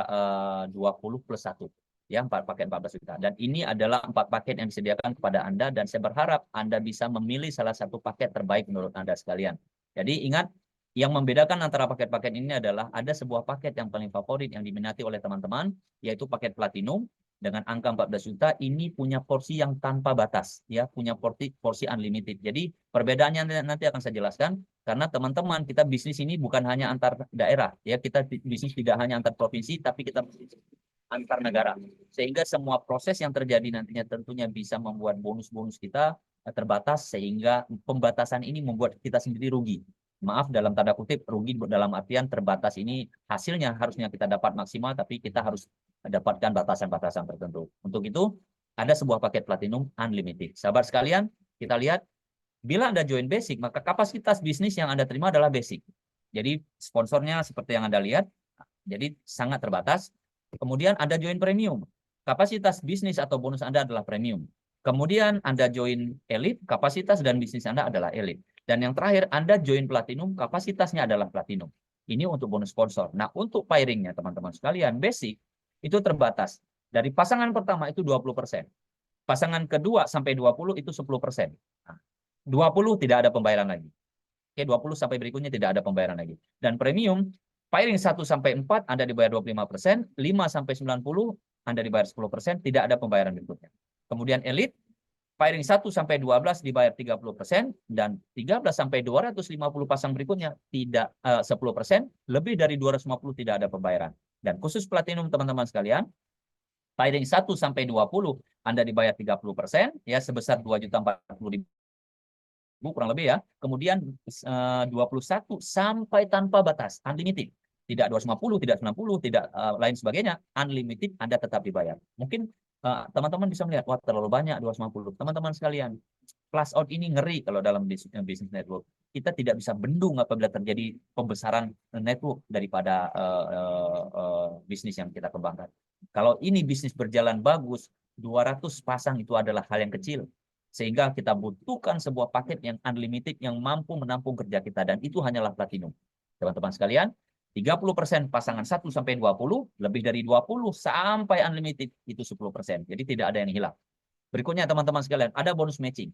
20 plus 1. Ya, 4 paket 14 juta. Dan ini adalah 4 paket yang disediakan kepada Anda, dan saya berharap Anda bisa memilih salah satu paket terbaik menurut Anda sekalian. Jadi ingat, yang membedakan antara paket-paket ini adalah ada sebuah paket yang paling favorit yang diminati oleh teman-teman, yaitu paket platinum dengan angka 14 juta. Ini punya porsi yang tanpa batas, ya, punya porsi unlimited. Jadi perbedaannya nanti akan saya jelaskan, karena teman-teman, kita bisnis ini bukan hanya antar daerah, ya, kita bisnis tidak hanya antar provinsi, tapi kita antar negara. Sehingga semua proses yang terjadi nantinya tentunya bisa membuat bonus-bonus kita terbatas, sehingga pembatasan ini membuat kita sendiri rugi. Maaf, dalam tanda kutip rugi dalam artian terbatas ini hasilnya harusnya kita dapat maksimal, tapi kita harus dapatkan batasan-batasan tertentu. Untuk itu, ada sebuah paket platinum unlimited. Sahabat sekalian, kita lihat, bila Anda join basic, maka kapasitas bisnis yang Anda terima adalah basic. Jadi sponsornya seperti yang Anda lihat, jadi sangat terbatas. Kemudian Anda join premium, kapasitas bisnis atau bonus Anda adalah premium. Kemudian Anda join elite, kapasitas dan bisnis Anda adalah elite. Dan yang terakhir, Anda join platinum, kapasitasnya adalah platinum. Ini untuk bonus sponsor. Nah, untuk pairingnya teman-teman sekalian, basic itu terbatas. Dari pasangan pertama itu 20%. Pasangan kedua sampai 20 itu 10%. Nah, 20 tidak ada pembayaran lagi. Oke, 20 sampai berikutnya tidak ada pembayaran lagi. Dan premium, pairing 1 sampai 4 Anda dibayar 25%, 5 sampai 90 Anda dibayar 10%, tidak ada pembayaran berikutnya. Kemudian elite, pairing 1 sampai 12 dibayar 30%, dan 13 sampai 250 pasang berikutnya tidak 10%, lebih dari 250 tidak ada pembayaran. Dan khusus platinum teman-teman sekalian, pairing 1 sampai 20 Anda dibayar 30%, ya, sebesar 2.040.000 kurang lebih, ya. Kemudian 21 sampai tanpa batas, unlimited. Tidak 250, tidak 90, tidak lain sebagainya, unlimited Anda tetap dibayar. Mungkin teman-teman bisa melihat, wah, terlalu banyak 250. Teman-teman sekalian, flash out ini ngeri kalau dalam bisnis network. Kita tidak bisa bendung apabila terjadi pembesaran network daripada bisnis yang kita kembangkan. Kalau ini bisnis berjalan bagus, 200 pasang itu adalah hal yang kecil. Sehingga kita butuhkan sebuah paket yang unlimited yang mampu menampung kerja kita, dan itu hanyalah platinum. Teman-teman sekalian, 30% pasangan 1 sampai 20, lebih dari 20 sampai unlimited itu 10%. Jadi tidak ada yang hilang. Berikutnya teman-teman sekalian, ada bonus matching.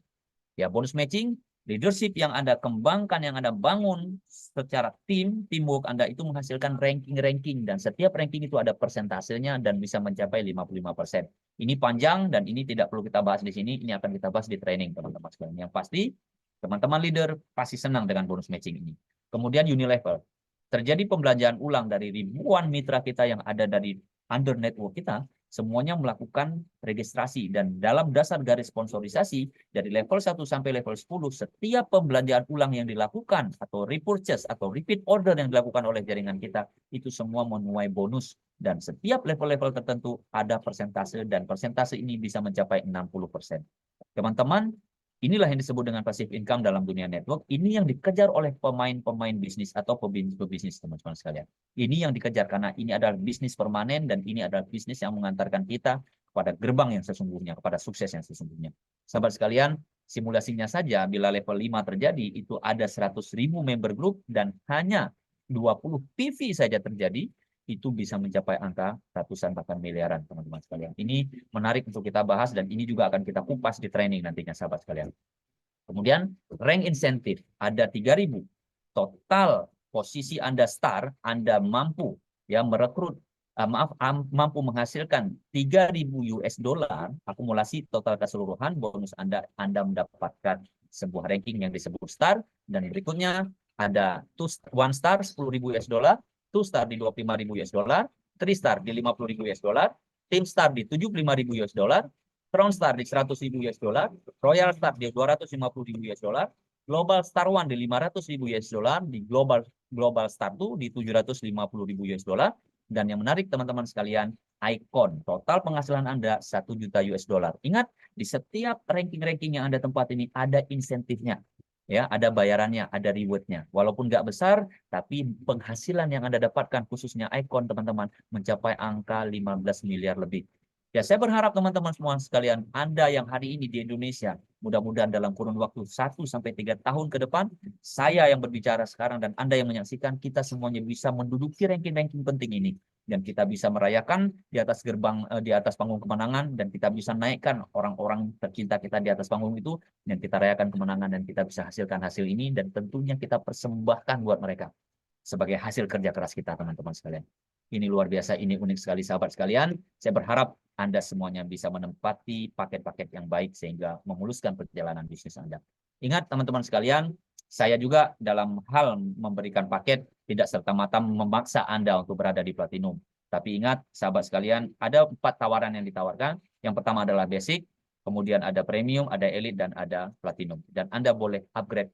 Ya, bonus matching, leadership yang Anda kembangkan, yang Anda bangun secara teamwork Anda itu menghasilkan ranking-ranking, dan setiap ranking itu ada persentasenya dan bisa mencapai 55%. Ini panjang dan ini tidak perlu kita bahas di sini, ini akan kita bahas di training teman-teman sekalian. Yang pasti, teman-teman leader pasti senang dengan bonus matching ini. Kemudian unilevel. Terjadi pembelanjaan ulang dari ribuan mitra kita yang ada dari under network kita, semuanya melakukan registrasi. Dan dalam dasar garis sponsorisasi, dari level 1 sampai level 10, setiap pembelanjaan ulang yang dilakukan, atau repurchase, atau repeat order yang dilakukan oleh jaringan kita, itu semua menuai bonus. Dan setiap level-level tertentu ada persentase, dan persentase ini bisa mencapai 60%. Teman-teman, inilah yang disebut dengan passive income dalam dunia network. Ini yang dikejar oleh pemain-pemain bisnis atau pebisnis, teman-teman sekalian. Ini yang dikejar karena ini adalah bisnis permanen dan ini adalah bisnis yang mengantarkan kita kepada gerbang yang sesungguhnya, kepada sukses yang sesungguhnya. Sahabat sekalian, simulasinya saja bila level 5 terjadi, itu ada 100.000 member group dan hanya 20 PV saja terjadi, itu bisa mencapai angka ratusan bahkan miliaran, teman-teman sekalian. Ini menarik untuk kita bahas dan ini juga akan kita kupas di training nantinya, sahabat sekalian. Kemudian rank insentif ada 3.000. Total posisi Anda star, Anda mampu ya merekrut mampu menghasilkan 3.000 US dollar akumulasi total keseluruhan bonus Anda mendapatkan sebuah ranking yang disebut star, dan berikutnya ada 1 star 10.000 US dollar, 2 star di 25.000 US dollar, 3 star di 50.000 US dollar, team star di 75.000 US dollar, Crown Star di 100.000 US dollar, Royal Star di 250.000 US dollar, Global Star One di 500.000 US dollar, di Global Star 2 di 750.000 US dollar, dan yang menarik teman-teman sekalian, Icon, total penghasilan Anda 1 juta US dollar. Ingat, di setiap ranking-ranking yang Anda tempat ini ada insentifnya. Ya, ada bayarannya, ada rewardnya. Walaupun nggak besar, tapi penghasilan yang Anda dapatkan khususnya Icon, teman-teman, mencapai angka 15 miliar lebih. Ya, saya berharap teman-teman semua sekalian, Anda yang hari ini di Indonesia, mudah-mudahan dalam kurun waktu 1-3 tahun ke depan, saya yang berbicara sekarang dan Anda yang menyaksikan, kita semuanya bisa menduduki ranking-ranking penting ini. Dan kita bisa merayakan di atas di atas panggung kemenangan, dan kita bisa naikkan orang-orang tercinta kita di atas panggung itu, dan kita rayakan kemenangan, dan kita bisa hasilkan hasil ini, dan tentunya kita persembahkan buat mereka sebagai hasil kerja keras kita, teman-teman sekalian. Ini luar biasa, ini unik sekali, sahabat sekalian. Saya berharap Anda semuanya bisa menempati paket-paket yang baik sehingga memuluskan perjalanan bisnis Anda. Ingat teman-teman sekalian, saya juga dalam hal memberikan paket tidak serta-merta memaksa Anda untuk berada di platinum. Tapi ingat sahabat sekalian, ada 4 tawaran yang ditawarkan. Yang pertama adalah basic, kemudian ada premium, ada elite, dan ada platinum. Dan Anda boleh upgrade.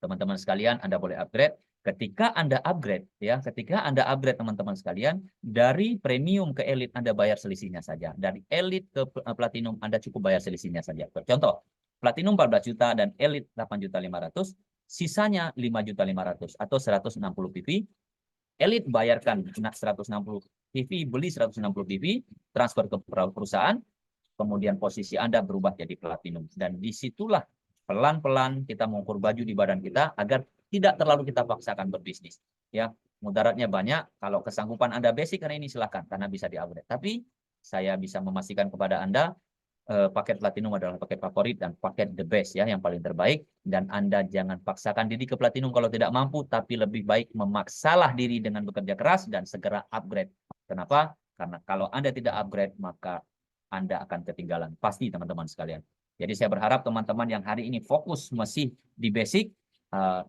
Teman-teman sekalian, Anda boleh upgrade. Ketika Anda upgrade, ya, ketika Anda upgrade teman-teman sekalian, dari premium ke elite Anda bayar selisihnya saja. Dari elite ke platinum Anda cukup bayar selisihnya saja. Contoh, platinum 14 juta dan elite 8.500.000, sisanya 5.500.000 atau 160 PV. Elite bayarkan 160 PV, beli 160 PV, transfer ke perusahaan, kemudian posisi Anda berubah jadi platinum. Dan disitulah pelan-pelan kita mengukur baju di badan kita agar tidak terlalu kita paksakan berbisnis. Ya, mudaratnya banyak. Kalau kesanggupan Anda basic hari ini silakan, karena bisa di-upgrade. Tapi saya bisa memastikan kepada Anda paket platinum adalah paket favorit dan paket the best, ya, yang paling terbaik. Dan Anda jangan paksakan diri ke platinum kalau tidak mampu, tapi lebih baik memaksalah diri dengan bekerja keras dan segera upgrade. Kenapa? Karena kalau Anda tidak upgrade, maka Anda akan ketinggalan. Pasti teman-teman sekalian. Jadi saya berharap teman-teman yang hari ini fokus masih di basic,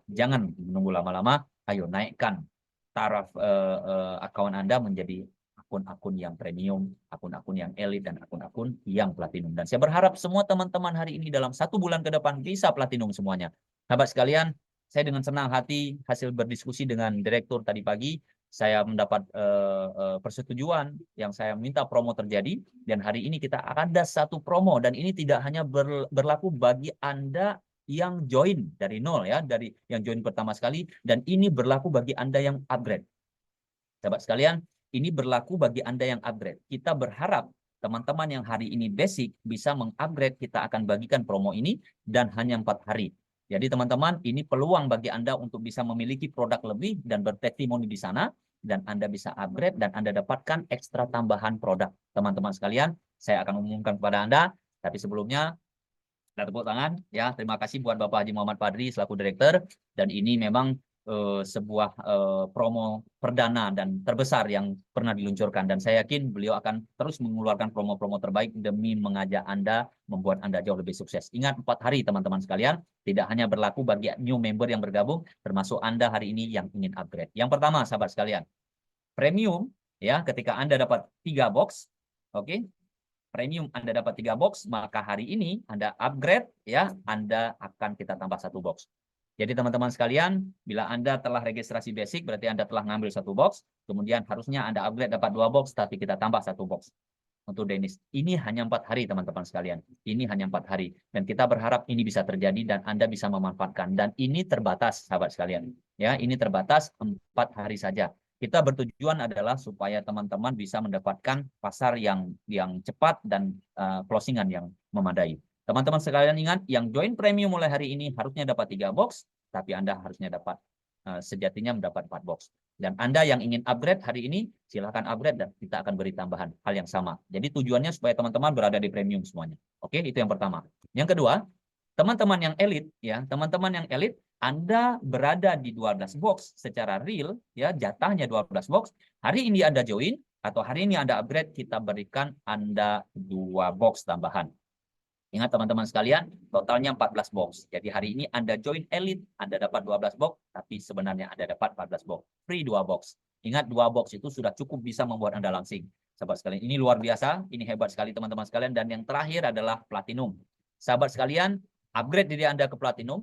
jangan menunggu lama-lama. Ayo naikkan taraf akun Anda menjadi akun-akun yang premium, akun-akun yang elite, dan akun-akun yang platinum. Dan saya berharap semua teman-teman hari ini dalam 1 bulan ke depan bisa platinum semuanya. Sahabat sekalian, saya dengan senang hati hasil berdiskusi dengan direktur tadi pagi, saya mendapat persetujuan yang saya minta promo terjadi, dan hari ini kita akan ada 1 promo, dan ini tidak hanya berlaku bagi Anda yang join dari nol, ya, dari yang join pertama sekali, dan ini berlaku bagi Anda yang upgrade. Sahabat sekalian, ini berlaku bagi Anda yang upgrade. Kita berharap teman-teman yang hari ini basic bisa mengupgrade, kita akan bagikan promo ini dan hanya 4 hari. Jadi teman-teman, ini peluang bagi Anda untuk bisa memiliki produk lebih dan bertestimoni di sana, dan Anda bisa upgrade dan Anda dapatkan ekstra tambahan produk. Teman-teman sekalian, saya akan umumkan kepada Anda, tapi sebelumnya kita tepuk tangan, ya. Terima kasih buat Bapak Haji Muhammad Fadri selaku direktur, dan ini memang sebuah promo perdana dan terbesar yang pernah diluncurkan, dan saya yakin beliau akan terus mengeluarkan promo-promo terbaik demi mengajak Anda, membuat Anda jauh lebih sukses. Ingat, 4 hari teman-teman sekalian, tidak hanya berlaku bagi new member yang bergabung, termasuk Anda hari ini yang ingin upgrade. Yang pertama, sahabat sekalian, premium, ya, ketika Anda dapat 3 box, Oke. Premium Anda dapat 3 box, maka hari ini Anda upgrade ya, Anda akan kita tambah 1 box. Jadi teman-teman sekalian, bila Anda telah registrasi basic, berarti Anda telah ngambil 1 box, kemudian harusnya Anda upgrade dapat 2 box, tapi kita tambah 1 box. Untuk Dennis, ini hanya 4 hari teman-teman sekalian. Ini hanya 4 hari. Dan kita berharap ini bisa terjadi dan Anda bisa memanfaatkan. Dan ini terbatas, sahabat sekalian. Ya, ini terbatas 4 hari saja. Kita bertujuan adalah supaya teman-teman bisa mendapatkan pasar yang cepat dan closingan yang memadai. Teman-teman sekalian ingat, yang join premium mulai hari ini harusnya dapat 3 box, tapi Anda harusnya dapat sejatinya mendapat 4 box. Dan Anda yang ingin upgrade hari ini, silahkan upgrade dan kita akan beri tambahan hal yang sama. Jadi tujuannya supaya teman-teman berada di premium semuanya. Oke, itu yang pertama. Yang kedua, teman-teman yang elit, ya, teman-teman yang elit, Anda berada di 12 box secara real, ya, jatahnya 12 box. Hari ini Anda join atau hari ini Anda upgrade, kita berikan Anda 2 box tambahan. Ingat teman-teman sekalian, totalnya 14 box. Jadi hari ini Anda join elite, Anda dapat 12 box, tapi sebenarnya Anda dapat 14 box. Free 2 box. Ingat 2 box itu sudah cukup bisa membuat Anda langsing. Sahabat sekalian, ini luar biasa, ini hebat sekali teman-teman sekalian. Dan yang terakhir adalah platinum. Sahabat sekalian, upgrade diri Anda ke platinum,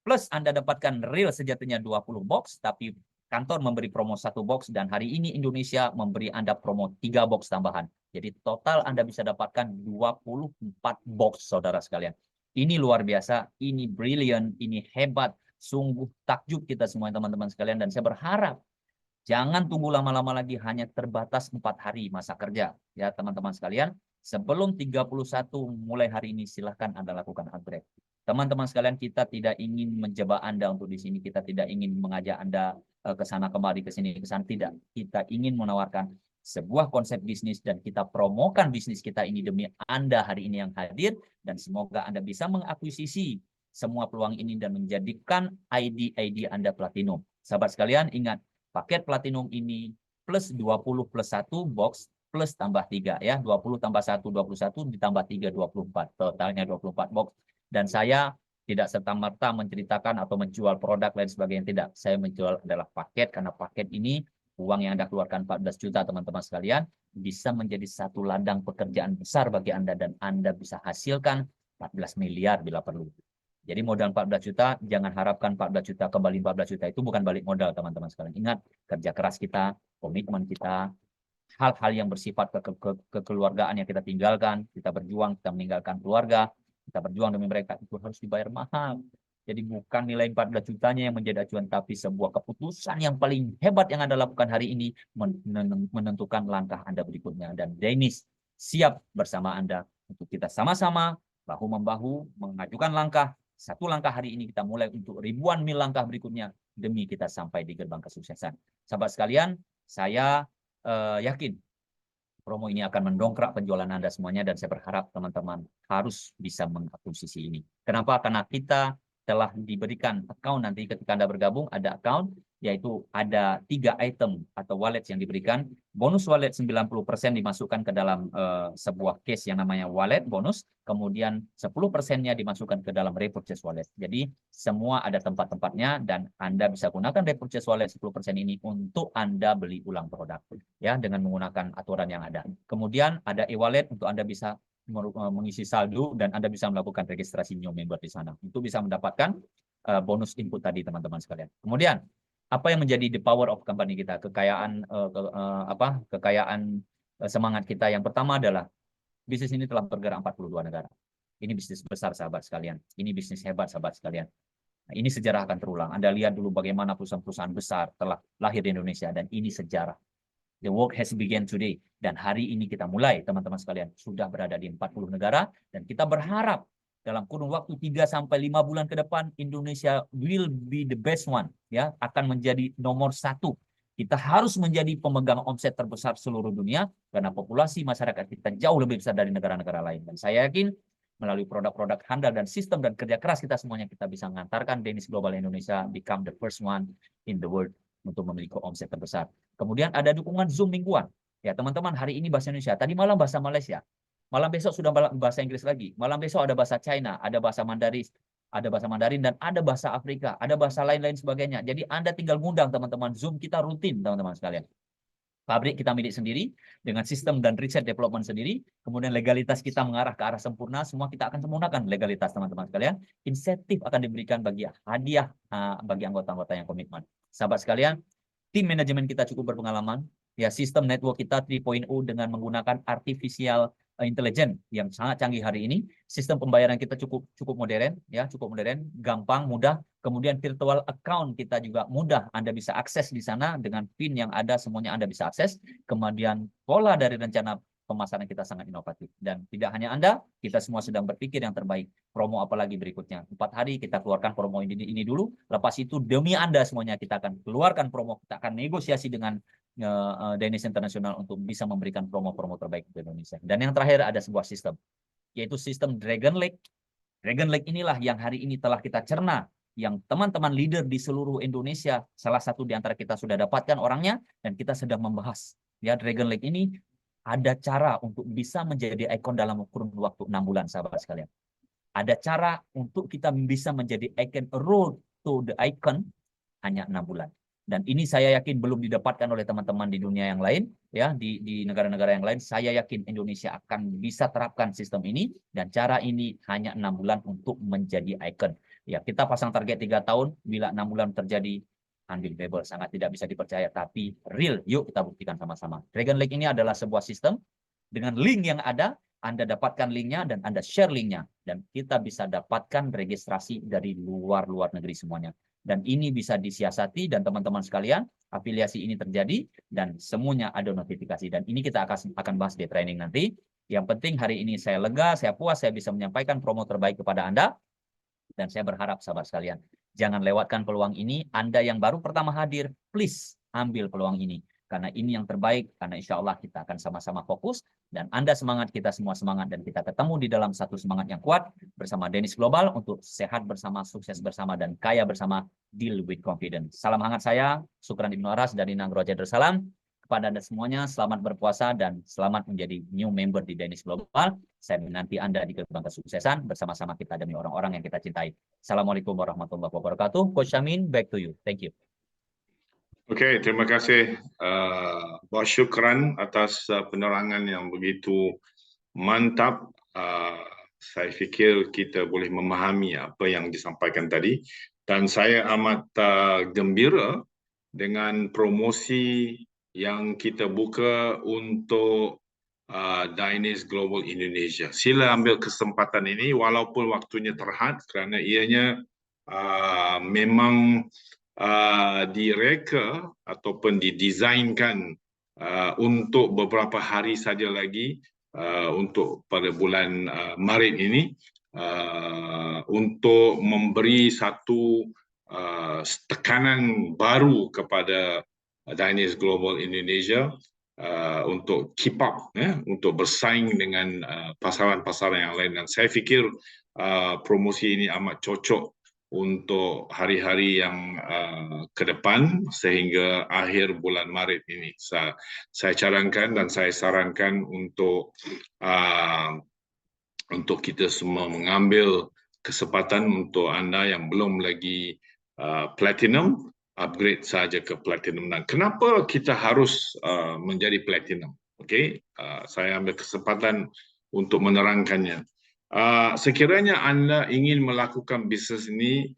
plus Anda dapatkan real sejatinya 20 box, tapi kantor memberi promo 1 box, dan hari ini Indonesia memberi Anda promo 3 box tambahan. Jadi total Anda bisa dapatkan 24 box, saudara sekalian. Ini luar biasa, ini brilliant, ini hebat. Sungguh takjub kita semua teman-teman sekalian. Dan saya berharap jangan tunggu lama-lama lagi, hanya terbatas 4 hari masa kerja. Ya teman-teman sekalian, sebelum 31 mulai hari ini silahkan Anda lakukan upgrade. Teman-teman sekalian, kita tidak ingin menjebak Anda untuk di sini. Kita tidak ingin mengajak Anda ke sana kemari, ke sini, ke sana. Tidak. Kita ingin menawarkan sebuah konsep bisnis dan kita promokan bisnis kita ini demi Anda hari ini yang hadir, dan semoga Anda bisa mengakuisisi semua peluang ini dan menjadikan ID Anda platinum. Sahabat sekalian, ingat, paket platinum ini plus 20 plus 1 box plus tambah 3 ya. 20 tambah 1 21 ditambah 3 24. Totalnya 24 box. Dan saya tidak serta-merta menceritakan atau menjual produk lain sebagainya, tidak. Saya menjual adalah paket, karena paket ini uang yang Anda keluarkan 14 juta teman-teman sekalian bisa menjadi satu ladang pekerjaan besar bagi Anda, dan Anda bisa hasilkan 14 miliar bila perlu. Jadi modal 14 juta, jangan harapkan 14 juta kembali 14 juta. Itu bukan balik modal teman-teman sekalian. Ingat, kerja keras kita, komitmen kita, hal-hal yang bersifat kekeluargaan yang kita tinggalkan, kita berjuang, kita meninggalkan keluarga, kita berjuang demi mereka, itu harus dibayar mahal. Jadi bukan nilai 14 jutanya yang menjadi acuan, tapi sebuah keputusan yang paling hebat yang Anda lakukan hari ini menentukan langkah Anda berikutnya. Dan Dennis siap bersama Anda untuk kita sama-sama bahu-membahu mengajukan langkah. Satu langkah hari ini kita mulai untuk ribuan mil langkah berikutnya demi kita sampai di gerbang kesuksesan. Sahabat sekalian, saya yakin promo ini akan mendongkrak penjualan Anda semuanya, dan saya berharap teman-teman harus bisa mengakuisisi ini. Kenapa? Karena kita telah diberikan account nanti ketika Anda bergabung, ada account, yaitu ada 3 item atau wallet yang diberikan. Bonus wallet 90% dimasukkan ke dalam sebuah case yang namanya wallet bonus, kemudian 10%-nya dimasukkan ke dalam repurchase wallet. Jadi semua ada tempat-tempatnya, dan Anda bisa gunakan repurchase wallet 10% ini untuk Anda beli ulang produk, ya, dengan menggunakan aturan yang ada. Kemudian ada e-wallet untuk Anda bisa mengisi saldo, dan Anda bisa melakukan registrasi new member di sana. Itu bisa mendapatkan bonus input tadi teman-teman sekalian. Kemudian apa yang menjadi the power of company kita, kekayaan semangat kita yang pertama adalah bisnis ini telah bergerak 42 negara. Ini bisnis besar sahabat sekalian. Ini bisnis hebat sahabat sekalian. Nah, ini sejarah akan terulang. Anda lihat dulu bagaimana perusahaan-perusahaan besar telah lahir di Indonesia, dan ini sejarah. The work has begun today. Dan hari ini kita mulai, teman-teman sekalian, sudah berada di 40 negara, dan kita berharap dalam kurun waktu 3-5 bulan ke depan, Indonesia will be the best one, ya, akan menjadi nomor 1. Kita harus menjadi pemegang omset terbesar seluruh dunia, karena populasi masyarakat kita jauh lebih besar dari negara-negara lain. Dan saya yakin melalui produk-produk handal dan sistem dan kerja keras kita semuanya, kita bisa mengantarkan Dennis Global Indonesia become the first one in the world untuk memiliki omset terbesar. Kemudian ada dukungan Zoom mingguan. Ya teman-teman, hari ini bahasa Indonesia, tadi malam bahasa Malaysia, malam besok sudah bahasa Inggris lagi, malam besok ada bahasa China, ada bahasa Mandarin, dan ada bahasa Afrika, ada bahasa lain-lain sebagainya. Jadi Anda tinggal ngundang teman-teman, Zoom kita rutin teman-teman sekalian. Pabrik kita milik sendiri, dengan sistem dan riset development sendiri, kemudian legalitas kita mengarah ke arah sempurna, semua kita akan sempurnakan legalitas teman-teman sekalian. Insentif akan diberikan bagi hadiah bagi anggota-anggota yang komitmen. Sahabat sekalian, tim manajemen kita cukup berpengalaman, ya sistem network kita 3.0 dengan menggunakan artificial intelligence yang sangat canggih hari ini. Sistem pembayaran kita cukup modern, ya cukup modern, gampang, mudah. Kemudian virtual account kita juga mudah, Anda bisa akses di sana dengan PIN yang ada, semuanya Anda bisa akses. Kemudian pola dari rencana pemasaran kita sangat inovatif. Dan tidak hanya Anda, kita semua sedang berpikir yang terbaik. Promo apalagi berikutnya. 4 hari kita keluarkan promo ini dulu. Lepas itu demi Anda semuanya kita akan keluarkan promo. Kita akan negosiasi dengan Danish International untuk bisa memberikan promo-promo terbaik untuk Indonesia. Dan yang terakhir ada sebuah sistem, yaitu sistem Dragon Lake. Dragon Lake inilah yang hari ini telah kita cerna, yang teman-teman leader di seluruh Indonesia, salah satu di antara kita sudah dapatkan orangnya, dan kita sedang membahas. Ya, Dragon Lake ini ada cara untuk bisa menjadi ikon dalam kurun waktu 6 bulan, sahabat sekalian. Ada cara untuk kita bisa menjadi icon, road to the icon, hanya 6 bulan. Dan ini saya yakin belum didapatkan oleh teman-teman di dunia yang lain, ya di negara-negara yang lain. Saya yakin Indonesia akan bisa terapkan sistem ini, dan cara ini hanya 6 bulan untuk menjadi icon. Ya, kita pasang target 3 tahun, bila 6 bulan terjadi, unbelievable, sangat tidak bisa dipercaya, tapi real. Yuk kita buktikan sama-sama. Dragon Lake ini adalah sebuah sistem dengan link yang ada, Anda dapatkan linknya dan Anda share linknya, dan kita bisa dapatkan registrasi dari luar negeri semuanya. Dan ini bisa disiasati, dan teman-teman sekalian, afiliasi ini terjadi dan semuanya ada notifikasi. Dan ini kita akan bahas di training nanti. Yang penting hari ini saya lega, saya puas, saya bisa menyampaikan promo terbaik kepada Anda. Dan saya berharap sahabat sekalian, jangan lewatkan peluang ini. Anda yang baru pertama hadir, please ambil peluang ini. Karena ini yang terbaik, karena insya Allah kita akan sama-sama fokus, dan Anda semangat, kita semua semangat, dan kita ketemu di dalam satu semangat yang kuat bersama Danish Global untuk sehat bersama, sukses bersama, dan kaya bersama, deal with confidence. Salam hangat saya, Syukran Ibnu Aras dari Nanggroja Darussalam. Kepada Anda semuanya, selamat berpuasa dan selamat menjadi new member di Danish Global. Saya menanti Anda di gerbang kesuksesan, bersama-sama kita demi orang-orang yang kita cintai. Assalamualaikum warahmatullahi wabarakatuh. Coach Amin, back to you. Thank you. Oke, terima kasih Bos Syukran atas penerangan yang begitu mantap. Saya fikir kita boleh memahami apa yang disampaikan tadi, dan saya amat gembira dengan promosi yang kita buka untuk Danish Global Indonesia. Sila ambil kesempatan ini walaupun waktunya terhad, kerana ianya memang direka ataupun didesainkan untuk beberapa hari saja lagi, untuk pada bulan Maret ini, untuk memberi satu tekanan baru kepada Danish Global Indonesia untuk keep up, untuk bersaing dengan pasaran-pasaran yang lain. Dan saya fikir promosi ini amat cocok untuk hari-hari yang ke depan sehingga akhir bulan Maret ini. Saya cadangkan dan saya sarankan untuk kita semua mengambil kesempatan. Untuk anda yang belum lagi platinum, upgrade saja ke platinum. Dan kenapa kita harus menjadi platinum? Okey, saya ambil kesempatan untuk menerangkannya. Sekiranya anda ingin melakukan bisnes ini,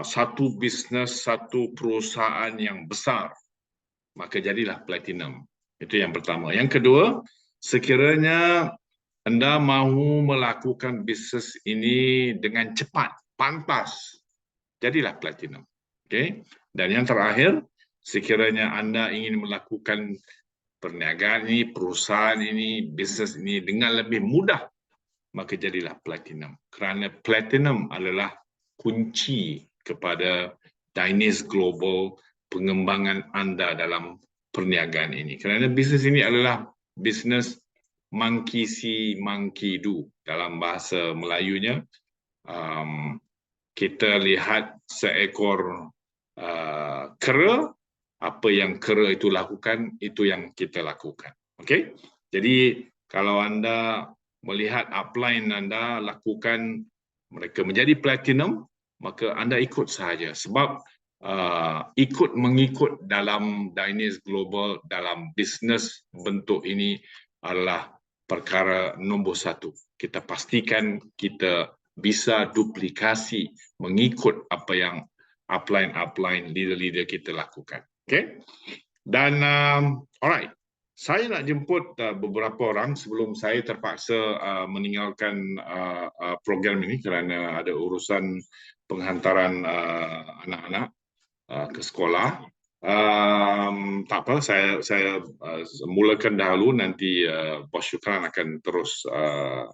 satu bisnes, satu perusahaan yang besar, maka jadilah platinum. Itu yang pertama. Yang kedua, sekiranya anda mahu melakukan bisnes ini dengan cepat, pantas, jadilah platinum. Okay? Dan yang terakhir, sekiranya anda ingin melakukan perniagaan ini, perusahaan ini, bisnes ini dengan lebih mudah, maka jadilah platinum. Kerana platinum adalah kunci kepada Danish Global, pengembangan anda dalam perniagaan ini. Kerana bisnes ini adalah bisnes monkey see, monkey do. Dalam bahasa Melayunya, kita lihat seekor kera, apa yang kera itu lakukan, itu yang kita lakukan. Okay? Jadi kalau anda melihat upline anda lakukan, mereka menjadi platinum, maka anda ikut sahaja. Sebab ikut mengikut dalam Dainis Global dalam bisnes bentuk ini adalah perkara nombor satu. Kita pastikan kita bisa duplikasi mengikut apa yang upline leader-leader kita lakukan. Okay? Dan alright, saya nak jemput beberapa orang sebelum saya terpaksa meninggalkan program ini kerana ada urusan penghantaran anak-anak ke sekolah. Tak apa, saya mulakan dahulu, nanti Bos Syukran akan terus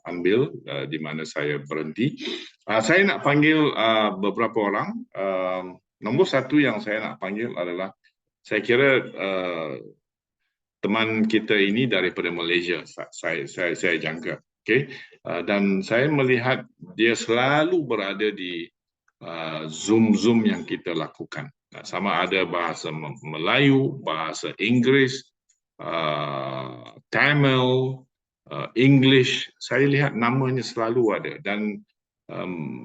ambil di mana saya berhenti. Saya nak panggil beberapa orang. Nombor satu yang saya nak panggil adalah, saya kira teman kita ini daripada Malaysia, saya jangka. Okay? Dan saya melihat dia selalu berada di Zoom yang kita lakukan. Sama ada bahasa Melayu, bahasa Inggeris, Tamil, English. Saya lihat namanya selalu ada, dan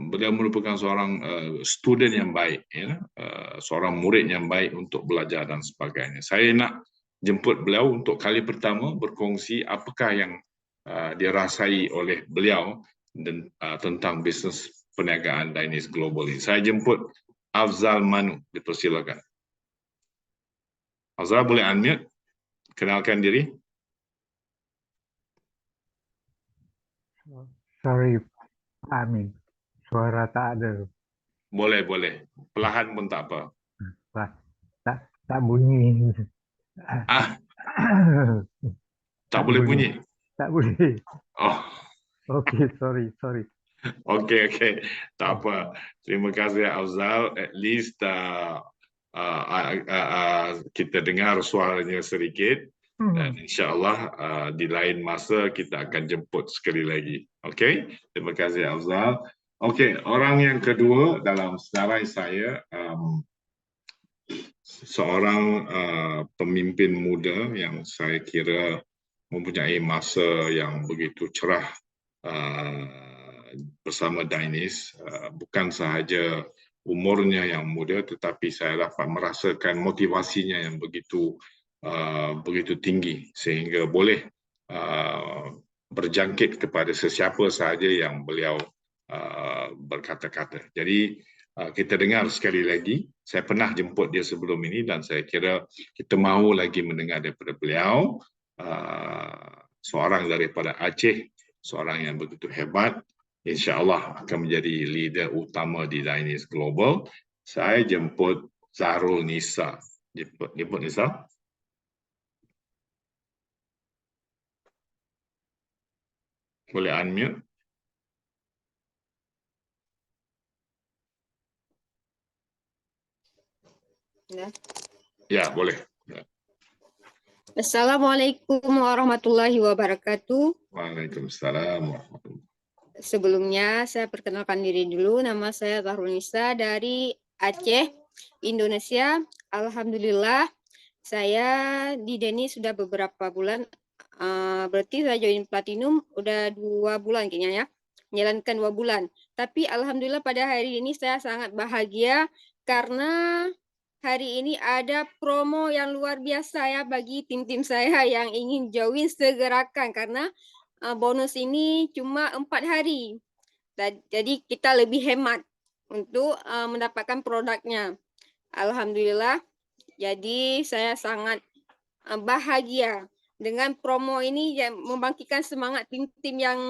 beliau merupakan seorang student yang baik, seorang murid yang baik untuk belajar dan sebagainya. Saya nak jemput beliau untuk kali pertama berkongsi apakah yang dirasai oleh beliau dan tentang bisnes perniagaan Dainis Global ini. Saya jemput Afzal Manu, dipersilakan. Afzal, boleh unmute? Kenalkan diri. Sorry, Amin. Suara tak ada. Boleh. Perlahan pun tak apa. Tak bunyi. Tak boleh bunyi? Tak boleh. Oh. Okey, sorry. Okey. Tak apa. Terima kasih, Afzal. At least kita dengar suaranya sedikit. Dan insya-Allah di lain masa kita akan jemput sekali lagi. Okey? Terima kasih, Afzal. Okey, orang yang kedua dalam senarai saya, seorang pemimpin muda yang saya kira mempunyai masa yang begitu cerah bersama Dainis. Bukan sahaja umurnya yang muda, tetapi saya dapat merasakan motivasinya yang begitu tinggi sehingga boleh berjangkit kepada sesiapa sahaja yang beliau berkata-kata. Jadi kita dengar sekali lagi. Saya pernah jemput dia sebelum ini dan saya kira kita mahu lagi mendengar daripada beliau. Seorang daripada Aceh, seorang yang begitu hebat, insya-Allah akan menjadi leader utama di Dainis Global. Saya jemput Zahrul Nisa. Jemput Nisa. Boleh unmute? Ya, boleh. Assalamualaikum warahmatullahi wabarakatuh. Waalaikumsalam warahmatullahi wabarakatuh. Sebelumnya saya perkenalkan diri dulu. Nama saya Zahrul Nisa dari Aceh, Indonesia. Alhamdulillah saya di Dainis sudah beberapa bulan. Berarti saya join Platinum udah 2 bulan kayaknya ya. Menjalankan 2 bulan. Tapi alhamdulillah pada hari ini saya sangat bahagia karena hari ini ada promo yang luar biasa ya bagi tim-tim saya yang ingin join segerakan karena bonus ini cuma 4 hari. Jadi kita lebih hemat untuk mendapatkan produknya. Alhamdulillah. Jadi saya sangat bahagia dengan promo ini yang membangkitkan semangat tim-tim yang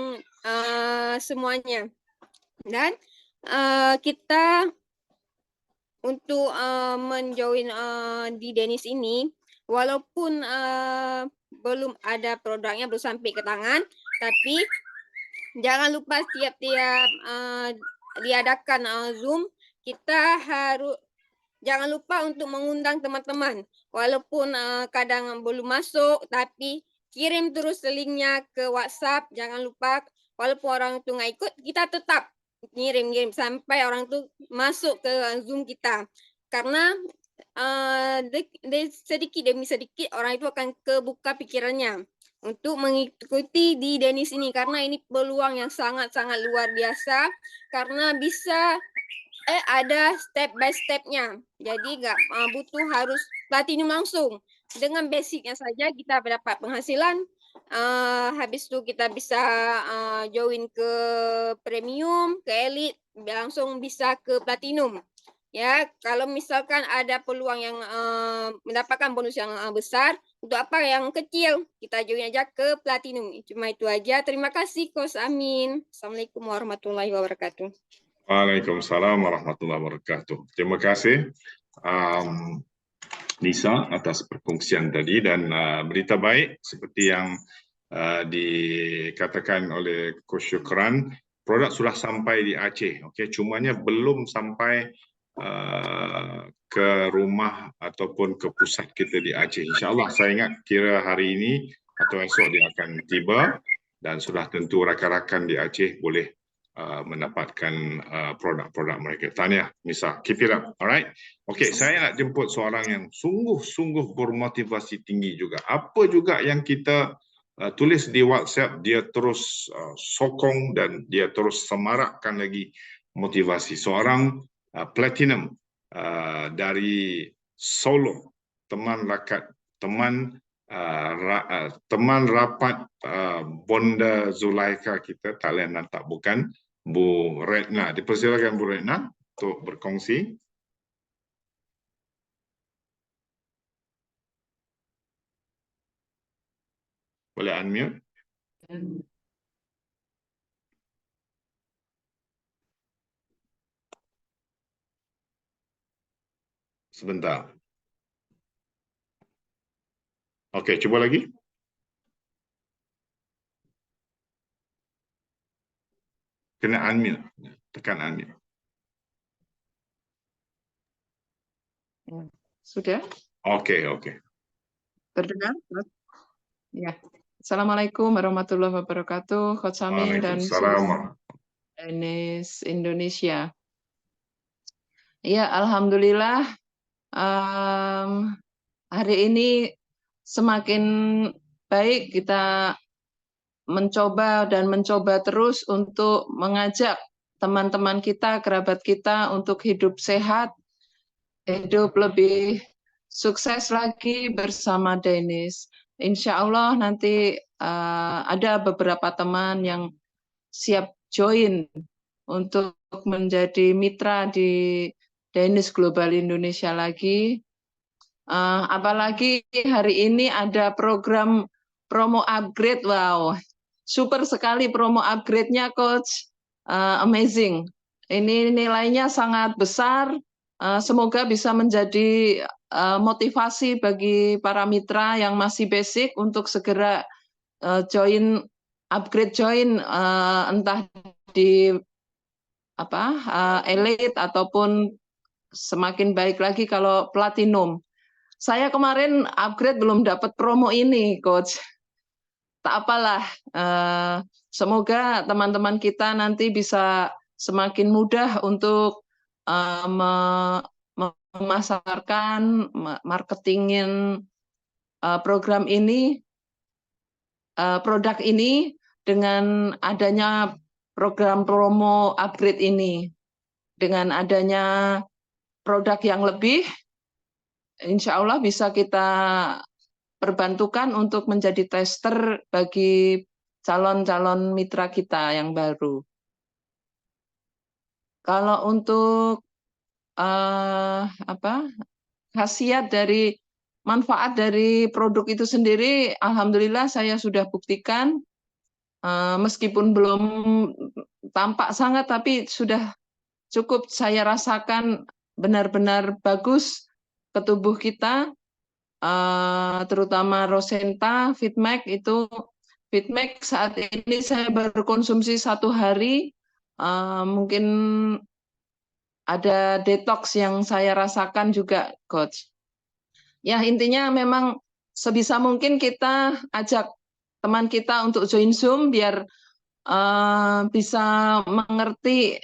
semuanya. Dan kita untuk menjoin di Dainis ini, walaupun belum ada produknya, belum sampai ke tangan, tapi jangan lupa tiap-tiap diadakan Zoom, kita jangan lupa untuk mengundang teman-teman. Walaupun kadang belum masuk, tapi kirim terus linknya ke WhatsApp. Jangan lupa, walaupun orang tu nggak ikut, kita tetap ngirim sampai orang tu masuk ke Zoom kita. Karena sedikit demi sedikit orang itu akan kebuka pikirannya untuk mengikuti di Dainis ini, karena ini peluang yang sangat-sangat luar biasa, karena bisa ada step by stepnya. Jadi nggak butuh harus platinum langsung. Dengan basicnya saja kita dapat penghasilan. Habis itu kita bisa join ke premium, ke elite, langsung bisa ke platinum. Ya, kalau misalkan ada peluang yang mendapatkan bonus yang besar, untuk apa yang kecil, kita join aja ke platinum. Cuma itu aja. Terima kasih, Coach Amin. Assalamualaikum warahmatullahi wabarakatuh. Waalaikumsalam warahmatullahi wabarakatuh. Terima kasih Nisa atas perkongsian tadi, dan berita baik seperti yang dikatakan oleh Coach Syukran, produk sudah sampai di Aceh. Okey, cumanya belum sampai ke rumah ataupun ke pusat kita di Aceh. InsyaAllah saya ingat kira hari ini atau esok dia akan tiba, dan sudah tentu rakan-rakan di Aceh boleh mendapatkan produk-produk mereka. Tahniah, Nisa. Keep it up. Alright. Okey, saya nak jemput seorang yang sungguh-sungguh bermotivasi tinggi juga. Apa juga yang kita tulis di WhatsApp, dia terus sokong dan dia terus semarakkan lagi motivasi. Seorang platinum dari Solo, teman rakat, teman rapat Bonda Zulaika kita, tak lain dan tak bukan Bu Retna. Dipersilakan Bu Retna untuk berkongsi. Boleh unmute? Sebentar. Okey, cuba lagi. Kena unmute. Tekan unmute. Sudah? Okey, okey. Terdengar? Ya. Assalamualaikum warahmatullahi wabarakatuh, Coach Amin dan Waalaikumsalam. Dennis Indonesia. Ya, alhamdulillah hari ini semakin baik, kita mencoba terus untuk mengajak teman-teman kita, kerabat kita untuk hidup sehat, hidup lebih sukses lagi bersama Dennis. Insya Allah nanti ada beberapa teman yang siap join untuk menjadi mitra di Dennis Global Indonesia lagi. Apalagi hari ini ada program promo upgrade. Wow, super sekali promo upgrade-nya, Coach. Amazing. Ini nilainya sangat besar. Semoga bisa menjadi motivasi bagi para mitra yang masih basic untuk segera upgrade entah di elite ataupun semakin baik lagi kalau platinum. Saya kemarin upgrade belum dapat promo ini, Coach. Tak apalah, semoga teman-teman kita nanti bisa semakin mudah untuk memasarkan, marketingin program ini, produk ini dengan adanya program promo upgrade ini. Dengan adanya produk yang lebih, insya Allah bisa kita perbantukan untuk menjadi tester bagi calon-calon mitra kita yang baru. Kalau untuk khasiat dari manfaat dari produk itu sendiri, alhamdulillah saya sudah buktikan, meskipun belum tampak sangat, tapi sudah cukup saya rasakan benar-benar bagus ke tubuh kita, terutama Rosenta, Fitmax itu. Fitmax saat ini saya baru konsumsi 1 hari, mungkin ada detox yang saya rasakan juga, Coach. Ya, intinya memang sebisa mungkin kita ajak teman kita untuk join Zoom biar bisa mengerti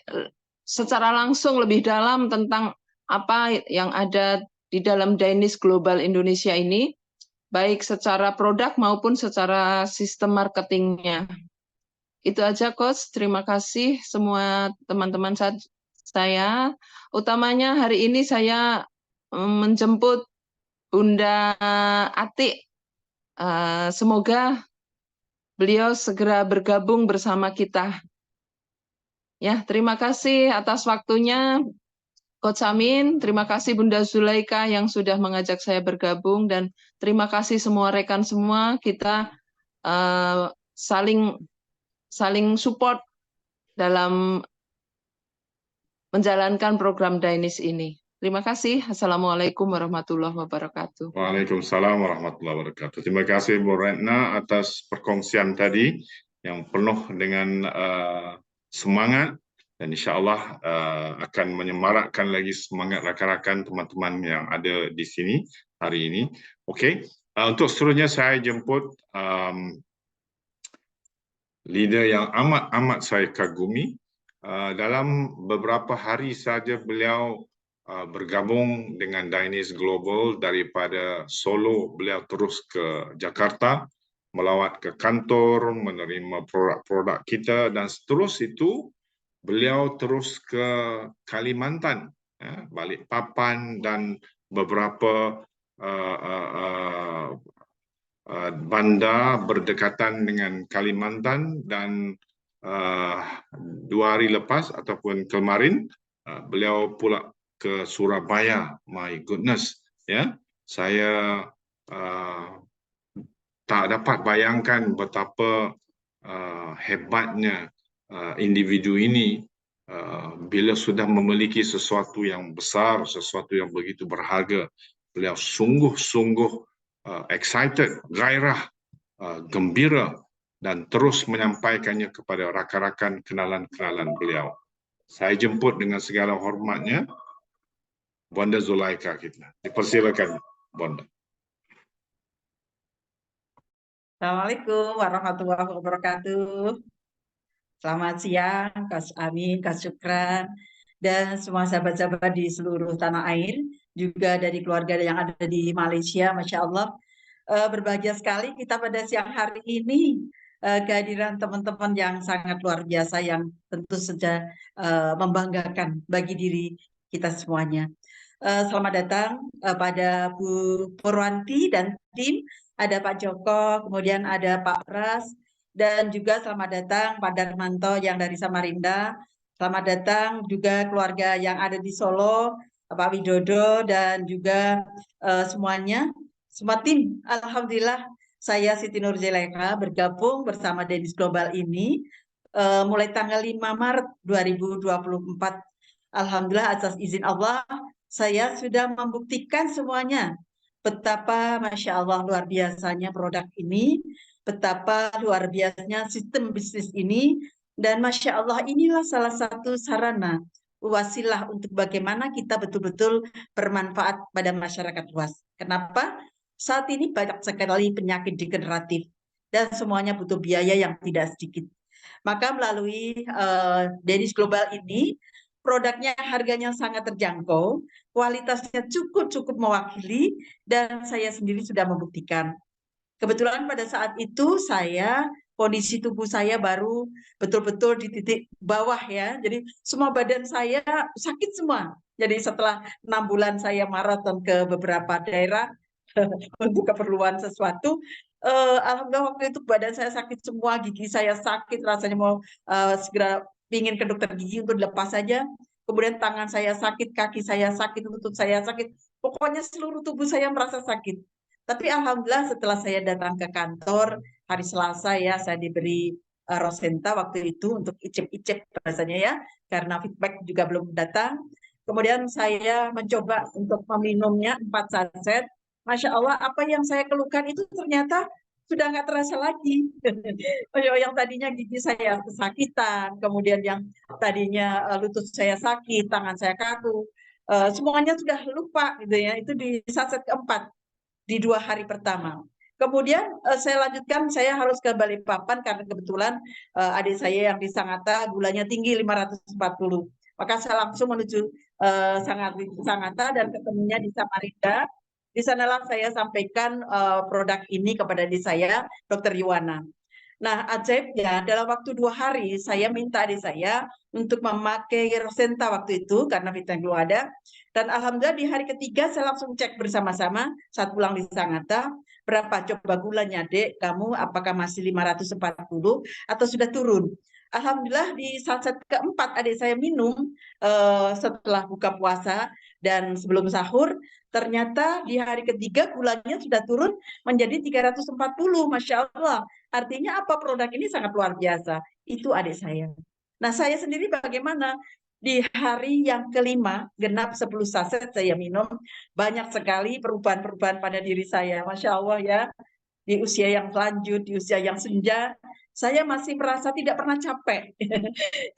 secara langsung lebih dalam tentang apa yang ada di dalam Dennis Global Indonesia ini, baik secara produk maupun secara sistem marketingnya. Itu aja, Coach. Terima kasih semua teman-teman saya. Utamanya hari ini saya menjemput Bunda Atik. Semoga beliau segera bergabung bersama kita. Ya, terima kasih atas waktunya, Coach Amin. Terima kasih Bunda Zulaika yang sudah mengajak saya bergabung, dan terima kasih semua rekan semua. Kita saling support dalam menjalankan program Dainis ini. Terima kasih. Assalamualaikum warahmatullahi wabarakatuh. Waalaikumsalam warahmatullahi wabarakatuh. Terima kasih Bu Retna atas perkongsian tadi yang penuh dengan semangat, dan insya-Allah akan menyemarakkan lagi semangat rakan-rakan teman-teman yang ada di sini hari ini. Okey, untuk seterusnya saya jemput leader yang amat saya kagumi. Dalam beberapa hari saja beliau bergabung dengan Dainis Global. Daripada Solo beliau terus ke Jakarta, melawat ke kantor, menerima produk-produk kita, dan seterus itu beliau terus ke Kalimantan, Balikpapan, dan beberapa bandar berdekatan dengan Kalimantan. Dan 2 hari lepas ataupun kemarin beliau pula ke Surabaya. My goodness, ya, saya tak dapat bayangkan betapa hebatnya individu ini bila sudah memiliki sesuatu yang besar, sesuatu yang begitu berharga. Beliau sungguh-sungguh excited, gairah, gembira, dan terus menyampaikannya kepada rakan-rakan kenalan-kenalan beliau. Saya jemput dengan segala hormatnya Bunda Zulaika kita. Dipersilakan, Bunda. Assalamualaikum warahmatullahi wabarakatuh. Selamat siang, Coach Amin, Coach Syukran, dan semua sahabat-sahabat di seluruh tanah air, juga dari keluarga yang ada di Malaysia. Masya Allah, berbahagia sekali kita pada siang hari ini, kehadiran teman-teman yang sangat luar biasa, yang tentu saja membanggakan bagi diri kita semuanya. Selamat datang pada Bu Purwanti dan tim, ada Pak Joko, kemudian ada Pak Pras, dan juga selamat datang Pak Darmanto yang dari Samarinda. Selamat datang juga keluarga yang ada di Solo, Pak Widodo, dan juga semuanya, semua tim. Alhamdulillah, saya Siti Nur Zulaika bergabung bersama Dainis Global ini mulai tanggal 5 Maret 2024. Alhamdulillah, atas izin Allah, saya sudah membuktikan semuanya betapa Masya Allah luar biasanya produk ini, betapa luar biasanya sistem bisnis ini, dan Masya Allah inilah salah satu sarana, wasilah untuk bagaimana kita betul-betul bermanfaat pada masyarakat luas. Kenapa? Saat ini banyak sekali penyakit degeneratif dan semuanya butuh biaya yang tidak sedikit. Maka melalui Dainis Global ini, produknya harganya sangat terjangkau, kualitasnya cukup mewakili, dan saya sendiri sudah membuktikan. Kebetulan pada saat itu kondisi tubuh saya baru betul-betul di titik bawah, ya. Jadi semua badan saya sakit semua. Jadi setelah 6 bulan saya maraton ke beberapa daerah untuk keperluan sesuatu, alhamdulillah waktu itu badan saya sakit semua, gigi saya sakit, rasanya mau segera ingin ke dokter gigi untuk dilepas saja. Kemudian tangan saya sakit, kaki saya sakit, lutut saya sakit. Pokoknya seluruh tubuh saya merasa sakit. Tapi alhamdulillah setelah saya datang ke kantor hari Selasa, ya, saya diberi Rosenta waktu itu untuk icip-icip rasanya, ya, karena feedback juga belum datang. Kemudian saya mencoba untuk meminumnya 4 saset. Masya Allah, apa yang saya keluhkan itu ternyata sudah nggak terasa lagi. Yang tadinya gigi saya kesakitan, kemudian yang tadinya lutut saya sakit, tangan saya kaku, semuanya sudah lupa, gitu ya. Itu di saset keempat, di 2 hari pertama. Kemudian saya lanjutkan, saya harus ke Balikpapan karena kebetulan adik saya yang di Sangatta gulanya tinggi 540. Maka saya langsung menuju Sangatta dan ketemunya di Samarinda. Di sanalah saya sampaikan produk ini kepada adik saya, Dr. Yuwana. Nah, ajaibnya dalam waktu 2 hari saya minta adik saya untuk memakai Rosenta waktu itu karena vitamin belum ada. Dan alhamdulillah di hari ketiga saya langsung cek bersama-sama saat pulang di Sangatta, berapa coba gulanya Dek, kamu apakah masih 540 atau sudah turun? Alhamdulillah di saat keempat adik saya minum setelah buka puasa dan sebelum sahur, ternyata di hari ketiga gulanya sudah turun menjadi 340, Masya Allah. Artinya apa, produk ini sangat luar biasa. Itu adik saya. Nah, saya sendiri bagaimana? Di hari yang kelima, genap 10 saset saya minum, banyak sekali perubahan-perubahan pada diri saya. Masya Allah ya, di usia yang lanjut, di usia yang senja, saya masih merasa tidak pernah capek.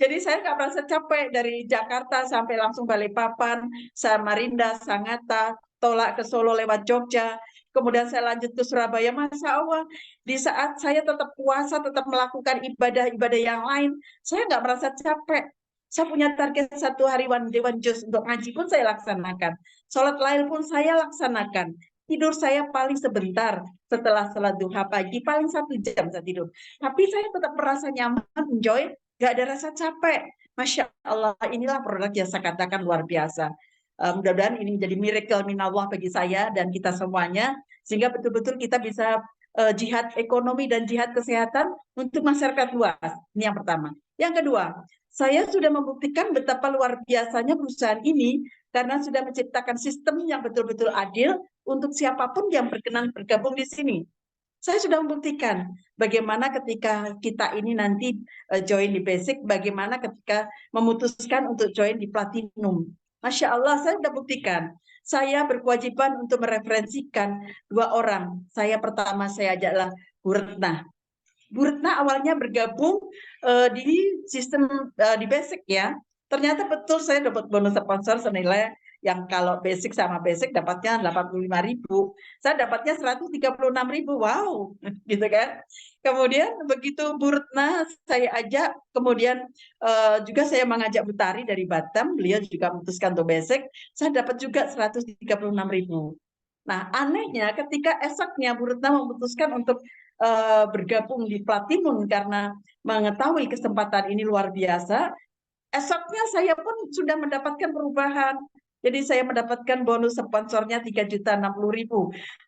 Jadi saya nggak merasa capek dari Jakarta sampai langsung Balikpapan, Samarinda, Sangatta, tolak ke Solo lewat Jogja, kemudian saya lanjut ke Surabaya. Masya Allah, di saat saya tetap puasa, tetap melakukan ibadah-ibadah yang lain, saya nggak merasa capek. Saya punya target 1 hari one day one juz untuk ngaji pun saya laksanakan. Sholat lail pun saya laksanakan. Tidur saya paling sebentar setelah sholat duha pagi, paling 1 jam saya tidur. Tapi saya tetap merasa nyaman, enjoy, gak ada rasa capek. Masya Allah, inilah produk yang saya katakan luar biasa. Mudah-mudahan ini menjadi miracle minallah bagi saya dan kita semuanya, sehingga betul-betul kita bisa jihad ekonomi dan jihad kesehatan untuk masyarakat luas. Ini yang pertama. Yang kedua, saya sudah membuktikan betapa luar biasanya perusahaan ini karena sudah menciptakan sistem yang betul-betul adil untuk siapapun yang berkenan bergabung di sini. Saya sudah membuktikan bagaimana ketika kita ini nanti join di basic, bagaimana ketika memutuskan untuk join di platinum. Masya Allah, saya sudah buktikan. Saya berkewajiban untuk mereferensikan 2 orang. Pertama saya ajaklah Bu Retna. Bu Retna awalnya bergabung di sistem di basic ya. Ternyata betul saya dapat bonus sponsor senilai yang kalau basic sama basic dapatnya 85.000. Saya dapatnya 136.000. Wow, gitu kan. Kemudian begitu Bu Retna saya ajak, kemudian juga saya mengajak Bu Tari dari Batam, beliau juga memutuskan untuk basic, saya dapat juga 136.000. Nah, anehnya ketika esoknya Bu Retna memutuskan untuk bergabung di Platinum karena mengetahui kesempatan ini luar biasa, esoknya saya pun sudah mendapatkan perubahan. Jadi saya mendapatkan bonus sponsornya 3.060.000.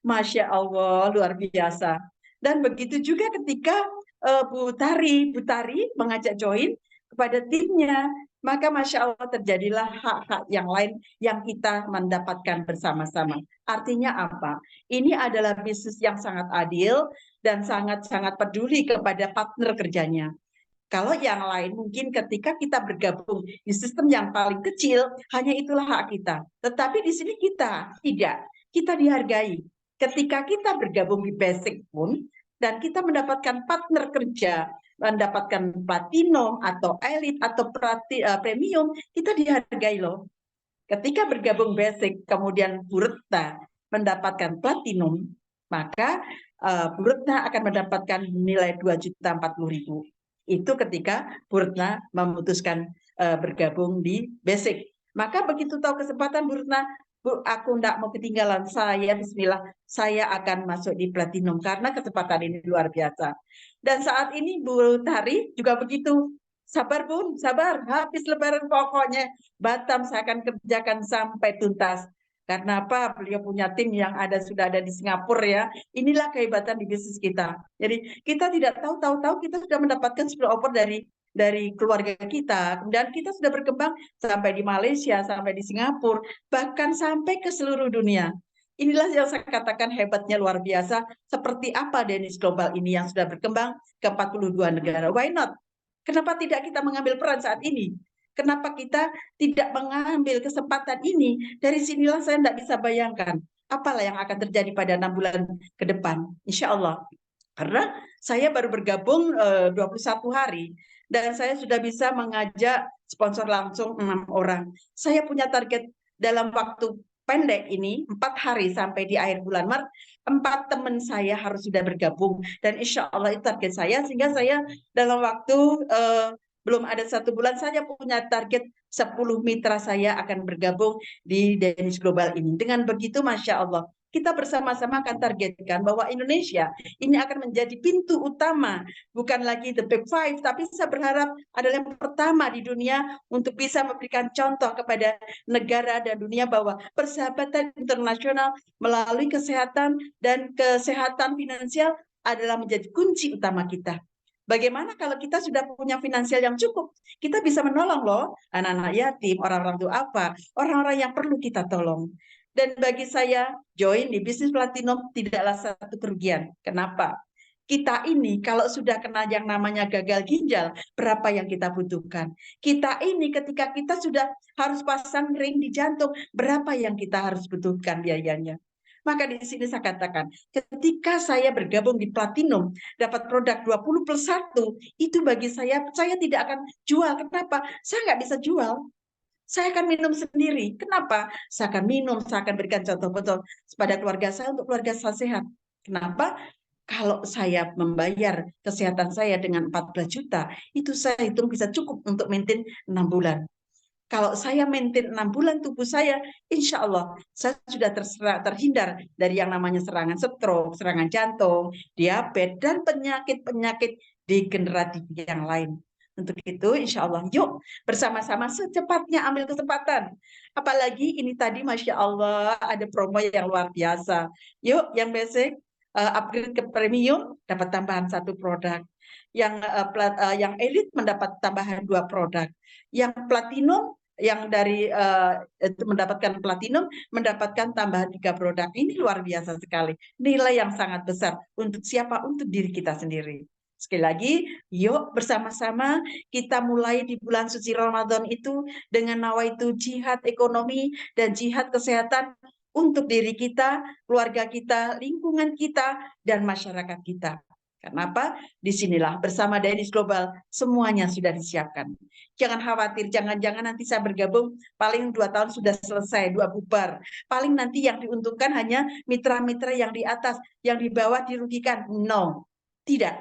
Masya Allah, luar biasa. Dan begitu juga ketika Bu Tari mengajak join kepada timnya, maka Masya Allah terjadilah hak-hak yang lain yang kita mendapatkan bersama-sama. Artinya apa? Ini adalah bisnis yang sangat adil dan sangat-sangat peduli kepada partner kerjanya. Kalau yang lain mungkin ketika kita bergabung di sistem yang paling kecil, hanya itulah hak kita. Tetapi di sini kita tidak, kita dihargai. Ketika kita bergabung di basic pun, dan kita mendapatkan partner kerja, mendapatkan platinum atau elite atau premium, kita dihargai loh. Ketika bergabung basic, kemudian Bu Retna mendapatkan platinum, maka Bu Retna akan mendapatkan nilai 2.040.000. Itu ketika Bu Retna memutuskan bergabung di basic. Maka begitu tahu kesempatan Bu Retna, Bu, aku tidak mau ketinggalan, saya bismillah, saya akan masuk di platinum karena kesempatan ini luar biasa. Dan saat ini Bu Tari juga begitu. Sabar Bun, sabar, habis lebaran pokoknya Batam saya akan kerjakan sampai tuntas. Karena apa? Beliau punya tim yang sudah ada di Singapura ya. Inilah kehebatan di bisnis kita. Jadi kita tidak tahu kita sudah mendapatkan 10 offer dari keluarga kita. Kemudian kita sudah berkembang sampai di Malaysia, sampai di Singapura, bahkan sampai ke seluruh dunia. Inilah yang saya katakan hebatnya luar biasa. Seperti apa Deniz Global ini yang sudah berkembang ke 42 negara. Why not? Kenapa tidak kita mengambil peran saat ini? Kenapa kita tidak mengambil kesempatan ini? Dari sinilah saya tidak bisa bayangkan apalah yang akan terjadi pada 6 bulan ke depan. Insya Allah. Karena saya baru bergabung 21 hari. Dan saya sudah bisa mengajak sponsor langsung 6 orang. Saya punya target dalam waktu pendek ini, 4 hari sampai di akhir bulan Maret, 4 teman saya harus sudah bergabung. Dan insya Allah itu target saya, sehingga saya dalam waktu belum ada 1 bulan saja punya target 10 mitra saya akan bergabung di Deniz Global ini. Dengan begitu Masya Allah, kita bersama-sama akan targetkan bahwa Indonesia ini akan menjadi pintu utama, bukan lagi the big five, tapi saya berharap adalah yang pertama di dunia untuk bisa memberikan contoh kepada negara dan dunia bahwa persahabatan internasional melalui kesehatan dan kesehatan finansial adalah menjadi kunci utama kita. Bagaimana kalau kita sudah punya finansial yang cukup? Kita bisa menolong loh anak-anak yatim, orang-orang duafa, orang-orang yang perlu kita tolong. Dan bagi saya, join di bisnis platinum tidaklah satu kerugian. Kenapa? Kita ini kalau sudah kena yang namanya gagal ginjal, berapa yang kita butuhkan? Kita ini ketika kita sudah harus pasang ring di jantung, berapa yang kita harus butuhkan biayanya? Maka di sini saya katakan, ketika saya bergabung di Platinum, dapat produk 20+1, itu bagi saya tidak akan jual. Kenapa? Saya nggak bisa jual. Saya akan minum sendiri. Kenapa? Saya akan minum, saya akan berikan contoh betul kepada keluarga saya untuk keluarga saya sehat. Kenapa? Kalau saya membayar kesehatan saya dengan 14 juta, itu saya hitung bisa cukup untuk maintain 6 bulan. Kalau saya maintain 6 bulan tubuh saya, insya Allah saya sudah terhindar dari yang namanya serangan stroke, serangan jantung, diabetes, dan penyakit-penyakit degeneratif yang lain. Untuk itu, insya Allah, yuk bersama-sama secepatnya ambil kesempatan. Apalagi ini tadi, Masya Allah, ada promo yang luar biasa. Yuk, yang basic, upgrade ke premium, dapat tambahan 1 produk. Yang elite mendapat tambahan 2 produk. Yang platinum, yang dari mendapatkan platinum, mendapatkan tambahan 3 produk. Ini luar biasa sekali. Nilai yang sangat besar. Untuk siapa? Untuk diri kita sendiri. Sekali lagi, yuk bersama-sama kita mulai di bulan suci Ramadan itu dengan nawaitu jihad ekonomi dan jihad kesehatan untuk diri kita, keluarga kita, lingkungan kita, dan masyarakat kita. Kenapa? Disinilah bersama Deniz Global semuanya sudah disiapkan. Jangan khawatir, jangan-jangan nanti saya bergabung paling 2 tahun sudah selesai, 2 bubar. Paling nanti yang diuntungkan hanya mitra-mitra yang di atas, yang di bawah dirugikan. No, tidak.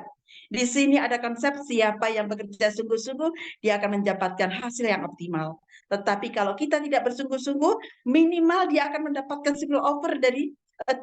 Di sini ada konsep siapa yang bekerja sungguh-sungguh, dia akan mendapatkan hasil yang optimal. Tetapi kalau kita tidak bersungguh-sungguh, minimal dia akan mendapatkan spillover dari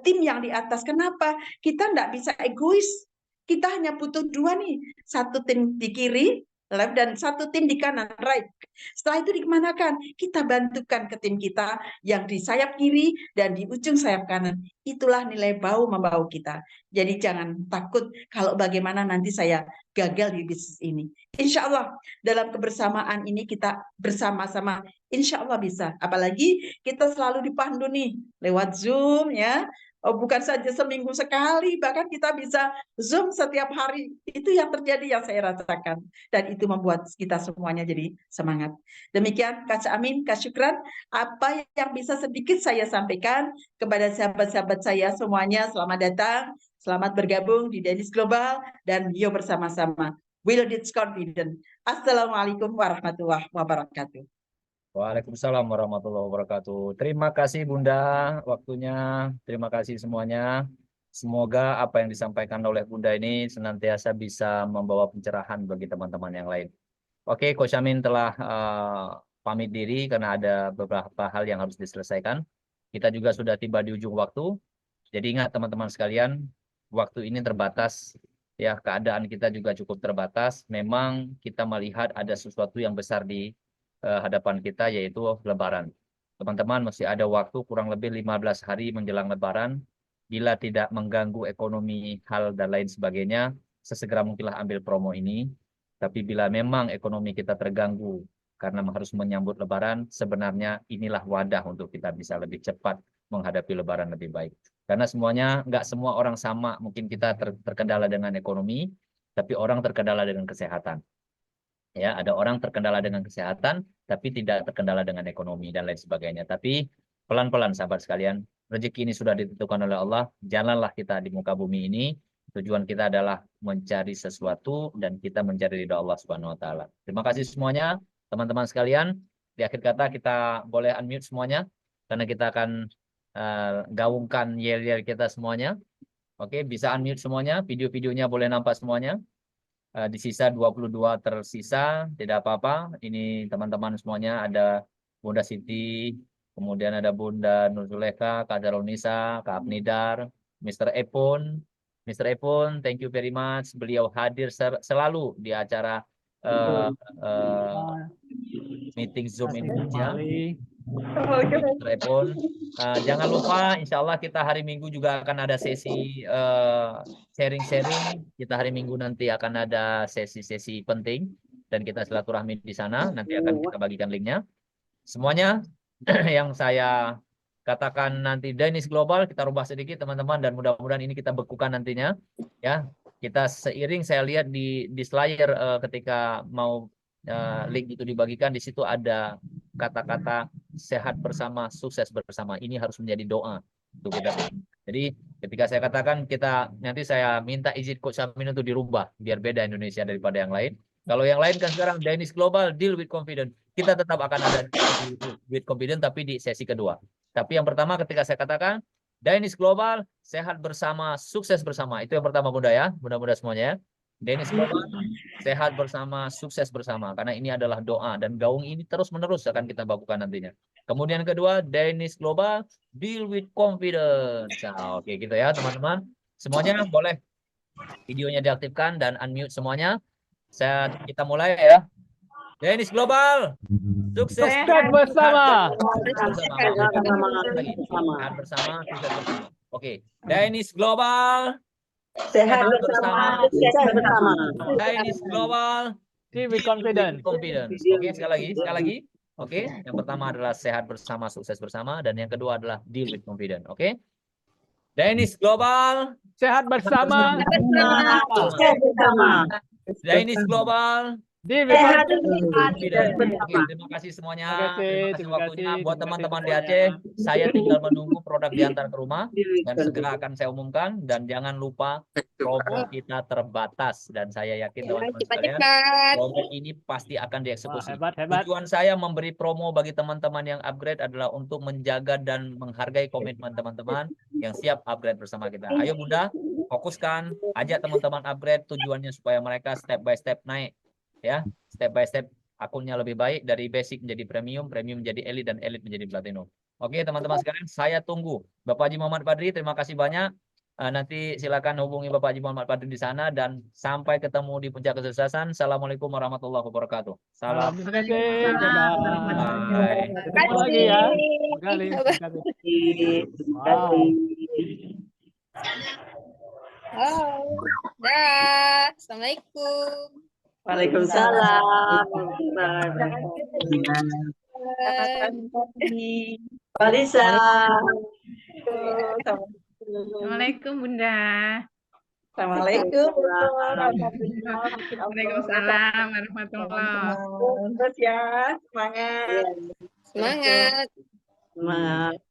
tim yang di atas. Kenapa? Kita tidak bisa egois. Kita hanya butuh 2 nih, 1 tim di kiri, left, dan 1 tim di kanan, right. Setelah itu dikemanakan? Kita bantukan ke tim kita yang di sayap kiri dan di ujung sayap kanan. Itulah nilai bau-membau kita. Jadi jangan takut kalau bagaimana nanti saya gagal di bisnis ini. Insya Allah dalam kebersamaan ini kita bersama-sama insya Allah bisa. Apalagi kita selalu dipandu nih lewat Zoom ya. Bukan saja seminggu sekali, bahkan kita bisa Zoom setiap hari. Itu yang terjadi, yang saya rasakan. Dan itu membuat kita semuanya jadi semangat. Demikian, Kak Amin, Kak Syukran, apa yang bisa sedikit saya sampaikan kepada sahabat-sahabat saya semuanya, selamat datang, selamat bergabung di Deniz Global, dan yuk bersama-sama. Will Deeds Confident. Assalamualaikum warahmatullahi wabarakatuh. Waalaikumsalam warahmatullahi wabarakatuh. Terima kasih Bunda waktunya. Terima kasih semuanya. Semoga apa yang disampaikan oleh Bunda ini senantiasa bisa membawa pencerahan bagi teman-teman yang lain. Oke, Coach Amin telah pamit diri karena ada beberapa hal yang harus diselesaikan. Kita juga sudah tiba di ujung waktu. Jadi ingat teman-teman sekalian, waktu ini terbatas. Ya, keadaan kita juga cukup terbatas. Memang kita melihat ada sesuatu yang besar di hadapan kita, yaitu Lebaran. Teman-teman masih ada waktu kurang lebih 15 hari menjelang Lebaran. Bila tidak mengganggu ekonomi, hal dan lain sebagainya, sesegera mungkinlah ambil promo ini. Tapi bila memang ekonomi kita terganggu karena harus menyambut Lebaran, sebenarnya inilah wadah untuk kita bisa lebih cepat menghadapi Lebaran lebih baik. Karena semuanya, nggak semua orang sama. Mungkin kita terkendala dengan ekonomi, tapi orang terkendala dengan kesehatan. Ya, ada orang terkendala dengan kesehatan, tapi tidak terkendala dengan ekonomi dan lain sebagainya. Tapi pelan-pelan sahabat sekalian, rezeki ini sudah ditentukan oleh Allah. Jalanlah kita di muka bumi ini. Tujuan kita adalah mencari sesuatu dan kita mencari ridha Allah Subhanahu Wa Taala. Terima kasih semuanya, teman-teman sekalian. Di akhir kata kita boleh unmute semuanya, karena kita akan gaungkan yel-yel kita semuanya. Oke, bisa unmute semuanya. Video-videonya boleh nampak semuanya. Di sisa 22 tersisa, tidak apa-apa. Ini teman-teman semuanya, ada Bunda Siti, kemudian ada Bunda Nur Zulekha, Kak Darulnisa, Kak Abnidar, Mr. Epon. Mr. Epon, thank you very much. Beliau hadir selalu di acara meeting Zoom Indonesia. Mr. Epon. Jangan lupa, insya Allah kita hari Minggu juga akan ada sesi sharing-sharing. Kita hari Minggu nanti akan ada sesi-sesi penting dan kita silaturahmi di sana. Nanti akan kita bagikan linknya. Semuanya yang saya katakan nanti Dainis Global kita rubah sedikit teman-teman, dan mudah-mudahan ini kita bekukan nantinya. Ya, kita seiring saya lihat di slayer ketika mau link itu dibagikan, di situ ada kata-kata sehat bersama, sukses bersama. Ini harus menjadi doa untuk kita. Jadi ketika saya katakan nanti saya minta izin Coach Amin untuk dirubah biar beda Indonesia daripada yang lain. Kalau yang lain kan sekarang Dainis Global deal with confidence. Kita tetap akan ada with confidence tapi di sesi kedua. Tapi yang pertama ketika saya katakan Dainis Global sehat bersama, sukses bersama. Itu yang pertama Bunda ya. Mudah-mudahan semuanya ya. Dainis Global sehat bersama, sukses bersama. Karena ini adalah doa dan gaung ini terus-menerus akan kita bakukan nantinya. Kemudian kedua, Dainis Global deal with confidence. Nah, oke gitu ya teman-teman. Semuanya boleh videonya diaktifkan dan unmute semuanya. Kita mulai ya. Dainis Global sukses bersama. Sehat bersama, sukses bersama. Oke, Dainis Global Sehat bersama, sukses bersama. Dainis Global With confidence. confidence. Oke, sekali lagi. Oke, yang pertama adalah sehat bersama, sukses bersama, dan yang kedua adalah deal with confidence. Oke, Dainis Global Sehat bersama. Sukses bersama. Dainis Global Deal with Sehat confidence. Oke, terima kasih semuanya. Terima kasih Terima waktunya. kasih. Buat Terima teman-teman kasih di Aceh, saya tinggal menunggu produk diantar ke rumah dan segera akan saya umumkan. Dan jangan lupa promo kita terbatas dan saya yakin teman-teman sekalian Cepat-cepat. promo ini pasti akan Wah, dieksekusi. hebat. Tujuan saya memberi promo bagi teman-teman yang upgrade adalah untuk menjaga dan menghargai komitmen teman-teman yang siap upgrade bersama kita. Ayo Bunda, fokuskan, ajak teman-teman upgrade, tujuannya supaya mereka step by step naik. Ya, step by step akunnya lebih baik dari basic menjadi premium, premium menjadi elite, dan elite menjadi platinum. Oke teman-teman sekalian, saya tunggu Bapak Haji Muhammad Badri. Terima kasih banyak. Nanti silakan hubungi Bapak Haji Muhammad Badri di sana dan sampai ketemu di puncak kesuksesan. Assalamualaikum warahmatullahi wabarakatuh. Salam. Terima kasih. Bye. Ketemu lagi ya. Sekali. Terima kasih. Wow. Oh, dah. Assalamualaikum. Waalaikumsalam. Walisa. Assalamualaikum Bunda. Assalamualaikum. Waalaikumsalam warahmatullahi. Terus ya, semangat. Semangat. Semangat.